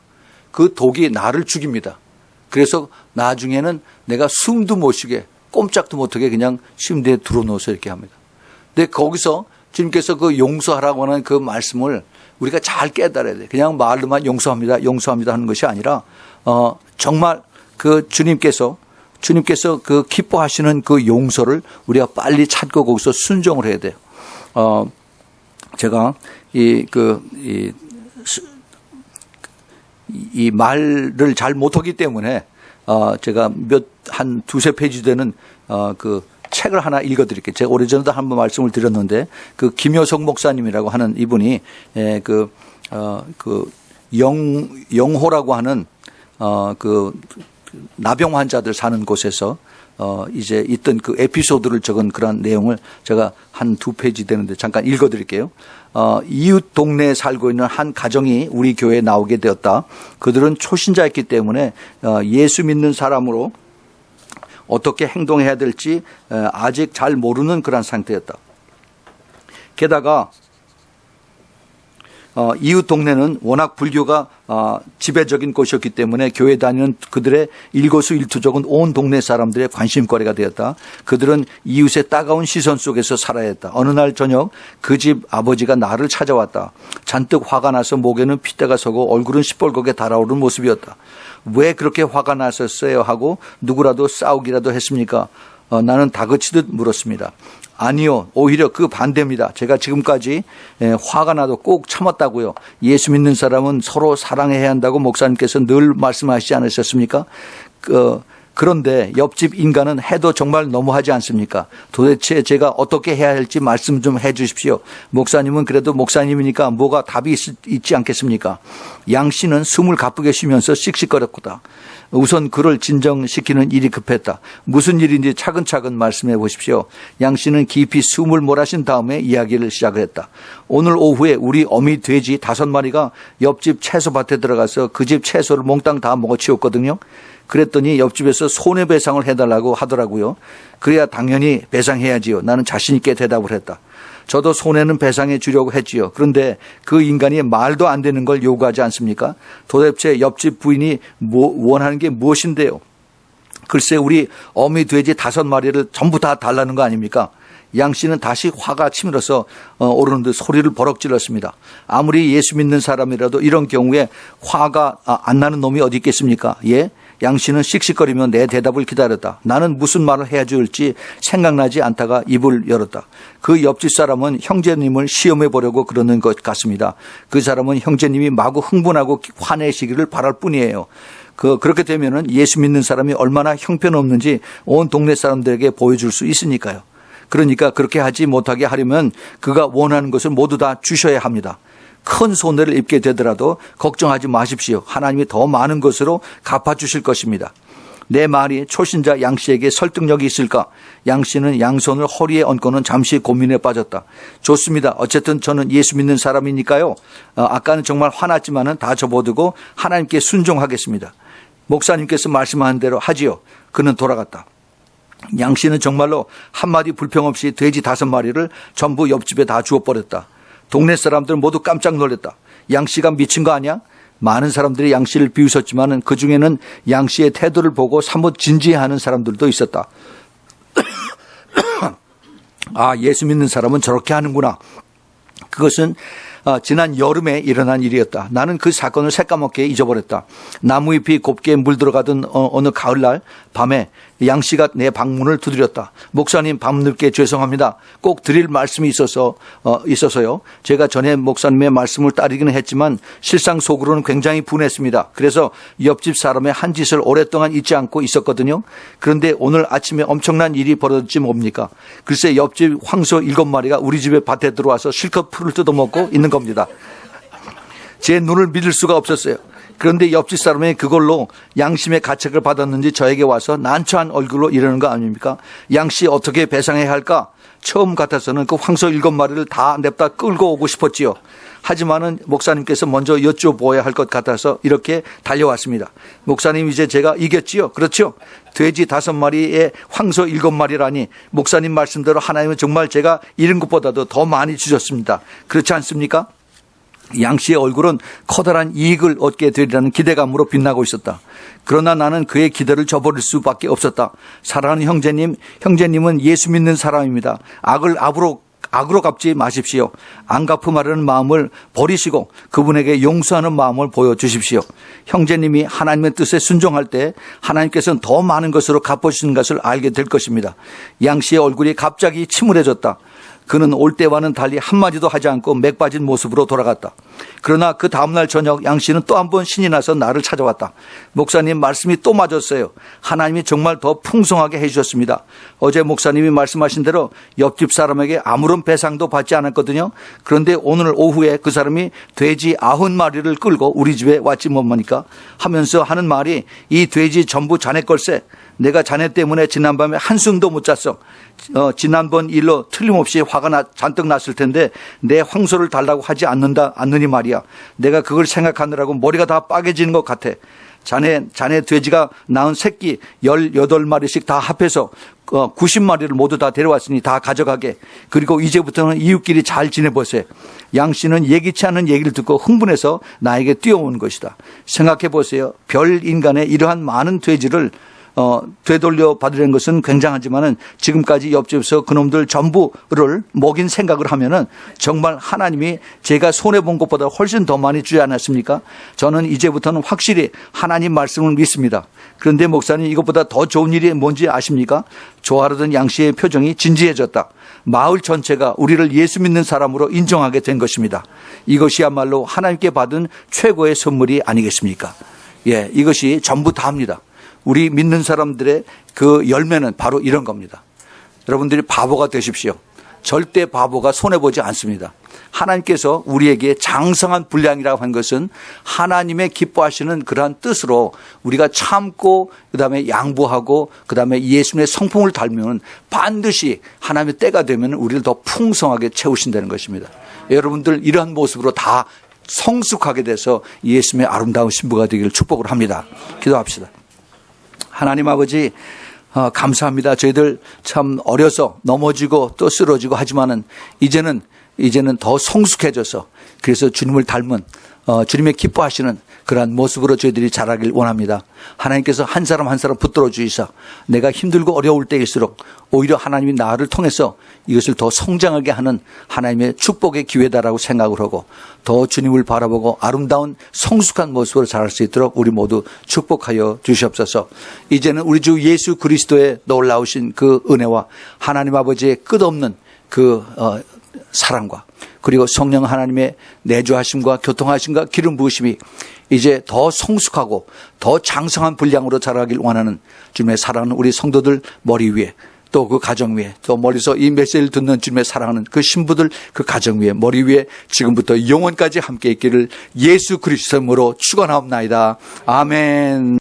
그 독이 나를 죽입니다. 그래서 나중에는 내가 숨도 못 쉬게 꼼짝도 못하게 그냥 침대에 들어놓아서 이렇게 합니다. 근데 거기서 주님께서 그 용서하라고 하는 그 말씀을 우리가 잘 깨달아야 돼요. 그냥 말로만 용서합니다 하는 것이 아니라 정말 그 주님께서 그 기뻐하시는 그 용서를 우리가 빨리 찾고 거기서 순종을 해야 돼요. 제가 이 말을 잘 못하기 때문에 제가 한 두세 페이지 되는 그 책을 하나 읽어드릴게요. 제가 오래전에도 한번 말씀을 드렸는데 그 김효석 목사님이라고 하는 이분이 영호라고 하는 나병 환자들 사는 곳에서 이제 있던 그 에피소드를 적은 그런 내용을 제가 한 두 페이지 되는데 잠깐 읽어드릴게요. 이웃 동네에 살고 있는 한 가정이 우리 교회에 나오게 되었다. 그들은 초신자였기 때문에 예수 믿는 사람으로 어떻게 행동해야 될지 아직 잘 모르는 그런 상태였다. 게다가 이웃 동네는 워낙 불교가 지배적인 곳이었기 때문에 교회 다니는 그들의 일거수일투족은 온 동네 사람들의 관심거리가 되었다. 그들은 이웃의 따가운 시선 속에서 살아야 했다. 어느 날 저녁 그 집 아버지가 나를 찾아왔다. 잔뜩 화가 나서 목에는 핏대가 서고 얼굴은 시뻘겋게 달아오르는 모습이었다. 왜 그렇게 화가 나셨어요? 하고 누구라도 싸우기라도 했습니까? 나는 다그치듯 물었습니다. 아니요. 오히려 그 반대입니다. 제가 지금까지 화가 나도 꼭 참았다고요. 예수 믿는 사람은 서로 사랑해야 한다고 목사님께서 늘 말씀하시지 않으셨습니까? 그런데 옆집 인간은 해도 정말 너무하지 않습니까? 도대체 제가 어떻게 해야 할지 말씀 좀 해 주십시오. 목사님은 그래도 목사님이니까 뭐가 답이 있지 않겠습니까? 양 씨는 숨을 가쁘게 쉬면서 씩씩거렸다. 우선 그를 진정시키는 일이 급했다. 무슨 일인지 차근차근 말씀해 보십시오. 양 씨는 깊이 숨을 몰아신 다음에 이야기를 시작을 했다. 오늘 오후에 우리 어미 돼지 5마리가 옆집 채소밭에 들어가서 그 집 채소를 몽땅 다 먹어치웠거든요. 그랬더니 옆집에서 손해배상을 해달라고 하더라고요. 그래야 당연히 배상해야지요. 나는 자신 있게 대답을 했다. 저도 손해는 배상해 주려고 했지요. 그런데 그 인간이 말도 안 되는 걸 요구하지 않습니까? 도대체 옆집 부인이 원하는 게 무엇인데요? 글쎄 우리 어미 돼지 5마리를 전부 다 달라는 거 아닙니까? 양 씨는 다시 화가 치밀어서 오르는 듯 소리를 버럭 질렀습니다. 아무리 예수 믿는 사람이라도 이런 경우에 화가 안 나는 놈이 어디 있겠습니까? 예? 양 씨는 씩씩거리며 내 대답을 기다렸다. 나는 무슨 말을 해야 될지 생각나지 않다가 입을 열었다. 그 옆집 사람은 형제님을 시험해 보려고 그러는 것 같습니다. 그 사람은 형제님이 마구 흥분하고 화내시기를 바랄 뿐이에요. 그렇게 되면은 예수 믿는 사람이 얼마나 형편없는지 온 동네 사람들에게 보여줄 수 있으니까요. 그러니까 그렇게 하지 못하게 하려면 그가 원하는 것을 모두 다 주셔야 합니다. 큰 손해를 입게 되더라도 걱정하지 마십시오. 하나님이 더 많은 것으로 갚아주실 것입니다. 내 말이 초신자 양 씨에게 설득력이 있을까? 양 씨는 양손을 허리에 얹고는 잠시 고민에 빠졌다. 좋습니다. 어쨌든 저는 예수 믿는 사람이니까요. 아까는 정말 화났지만은 다 접어두고 하나님께 순종하겠습니다. 목사님께서 말씀한 대로 하지요. 그는 돌아갔다. 양 씨는 정말로 한마디 불평 없이 돼지 5마리를 전부 옆집에 다 주워버렸다. 동네 사람들 모두 깜짝 놀랐다. 양 씨가 미친 거 아니야? 많은 사람들이 양 씨를 비웃었지만 그중에는 양 씨의 태도를 보고 사뭇 진지해하는 사람들도 있었다. 아, 예수 믿는 사람은 저렇게 하는구나. 그것은 지난 여름에 일어난 일이었다. 나는 그 사건을 새까맣게 잊어버렸다. 나무잎이 곱게 물들어가던 어느 가을날 밤에 양 씨가 내 방문을 두드렸다. 목사님 밤늦게 죄송합니다. 꼭 드릴 말씀이 있어서요. 제가 전에 목사님의 말씀을 따르기는 했지만 실상 속으로는 굉장히 분했습니다. 그래서 옆집 사람의 한 짓을 오랫동안 잊지 않고 있었거든요. 그런데 오늘 아침에 엄청난 일이 벌어졌지 뭡니까? 글쎄 옆집 황소 7마리가 우리 집에 밭에 들어와서 실컷 풀을 뜯어먹고 있는 겁니다. 제 눈을 믿을 수가 없었어요. 그런데 옆집 사람이 그걸로 양심의 가책을 받았는지 저에게 와서 난처한 얼굴로 이러는 거 아닙니까? 양 씨 어떻게 배상해야 할까? 처음 같아서는 그 황소 7마리를 다 냅다 끌고 오고 싶었지요. 하지만은 목사님께서 먼저 여쭤보아야 할 것 같아서 이렇게 달려왔습니다. 목사님 이제 제가 이겼지요? 그렇죠? 돼지 5마리에 황소 7마리라니 목사님 말씀대로 하나님은 정말 제가 잃은 것보다도 더 많이 주셨습니다. 그렇지 않습니까? 양 씨의 얼굴은 커다란 이익을 얻게 되리라는 기대감으로 빛나고 있었다. 그러나 나는 그의 기대를 저버릴 수밖에 없었다. 사랑하는 형제님은 예수 믿는 사람입니다. 악을 악으로 갚지 마십시오. 안 갚음하려는 마음을 버리시고 그분에게 용서하는 마음을 보여주십시오. 형제님이 하나님의 뜻에 순종할 때 하나님께서는 더 많은 것으로 갚아주시는 것을 알게 될 것입니다. 양 씨의 얼굴이 갑자기 침울해졌다. 그는 올 때와는 달리 한마디도 하지 않고 맥 빠진 모습으로 돌아갔다. 그러나 그 다음날 저녁 양 씨는 또 한 번 신이 나서 나를 찾아왔다. 목사님 말씀이 또 맞았어요. 하나님이 정말 더 풍성하게 해주셨습니다. 어제 목사님이 말씀하신 대로 옆집 사람에게 아무런 배상도 받지 않았거든요. 그런데 오늘 오후에 그 사람이 돼지 90마리를 끌고 우리 집에 왔지 뭡니까 하면서 하는 말이 이 돼지 전부 자네 걸세. 내가 자네 때문에 지난밤에 한숨도 못 잤어. 지난번 일로 틀림없이 화가 잔뜩 났을 텐데 내 황소를 달라고 하지 않느니 말이야. 내가 그걸 생각하느라고 머리가 다 빠개지는 것 같아. 자네 돼지가 낳은 새끼 18마리씩 다 합해서 90마리를 모두 다 데려왔으니 다 가져가게. 그리고 이제부터는 이웃끼리 잘 지내보세요. 양 씨는 예기치 않은 얘기를 듣고 흥분해서 나에게 뛰어온 것이다. 생각해 보세요. 별 인간의 이러한 많은 돼지를 되돌려 받으려는 것은 굉장하지만은 지금까지 옆집에서 그놈들 전부를 먹인 생각을 하면은 정말 하나님이 제가 손해본 것보다 훨씬 더 많이 주지 않았습니까? 저는 이제부터는 확실히 하나님 말씀을 믿습니다. 그런데 목사님 이것보다 더 좋은 일이 뭔지 아십니까? 조아르던 양 씨의 표정이 진지해졌다. 마을 전체가 우리를 예수 믿는 사람으로 인정하게 된 것입니다. 이것이야말로 하나님께 받은 최고의 선물이 아니겠습니까? 예, 이것이 전부 다입니다. 우리 믿는 사람들의 그 열매는 바로 이런 겁니다. 여러분들이 바보가 되십시오. 절대 바보가 손해보지 않습니다. 하나님께서 우리에게 장성한 분량이라고 한 것은 하나님의 기뻐하시는 그러한 뜻으로 우리가 참고 그다음에 양보하고 그다음에 예수님의 성품을 닮으면 반드시 하나님의 때가 되면 우리를 더 풍성하게 채우신다는 것입니다. 여러분들 이러한 모습으로 다 성숙하게 돼서 예수님의 아름다운 신부가 되기를 축복을 합니다. 기도합시다. 하나님 아버지 감사합니다. 저희들 참 어려서 넘어지고 또 쓰러지고 하지만은 이제는 더 성숙해져서 그래서 주님을 닮은 주님의 기뻐하시는 그러한 모습으로 저희들이 자라길 원합니다. 하나님께서 한 사람 한 사람 붙들어 주시사 내가 힘들고 어려울 때일수록 오히려 하나님이 나를 통해서 이것을 더 성장하게 하는 하나님의 축복의 기회다라고 생각을 하고 더 주님을 바라보고 아름다운 성숙한 모습으로 자랄 수 있도록 우리 모두 축복하여 주시옵소서. 이제는 우리 주 예수 그리스도의 놀라우신 그 은혜와 하나님 아버지의 끝없는 그 사랑과 그리고 성령 하나님의 내주하심과 교통하심과 기름 부으심이 이제 더 성숙하고 더 장성한 분량으로 자라길 원하는 주님의 사랑하는 우리 성도들 머리 위에 또 그 가정 위에 또 멀리서 이 메시지를 듣는 주님의 사랑하는 그 신부들 그 가정 위에 머리 위에 지금부터 영원까지 함께 있기를 예수 그리스도의 이름으로 축원하옵나이다. 아멘.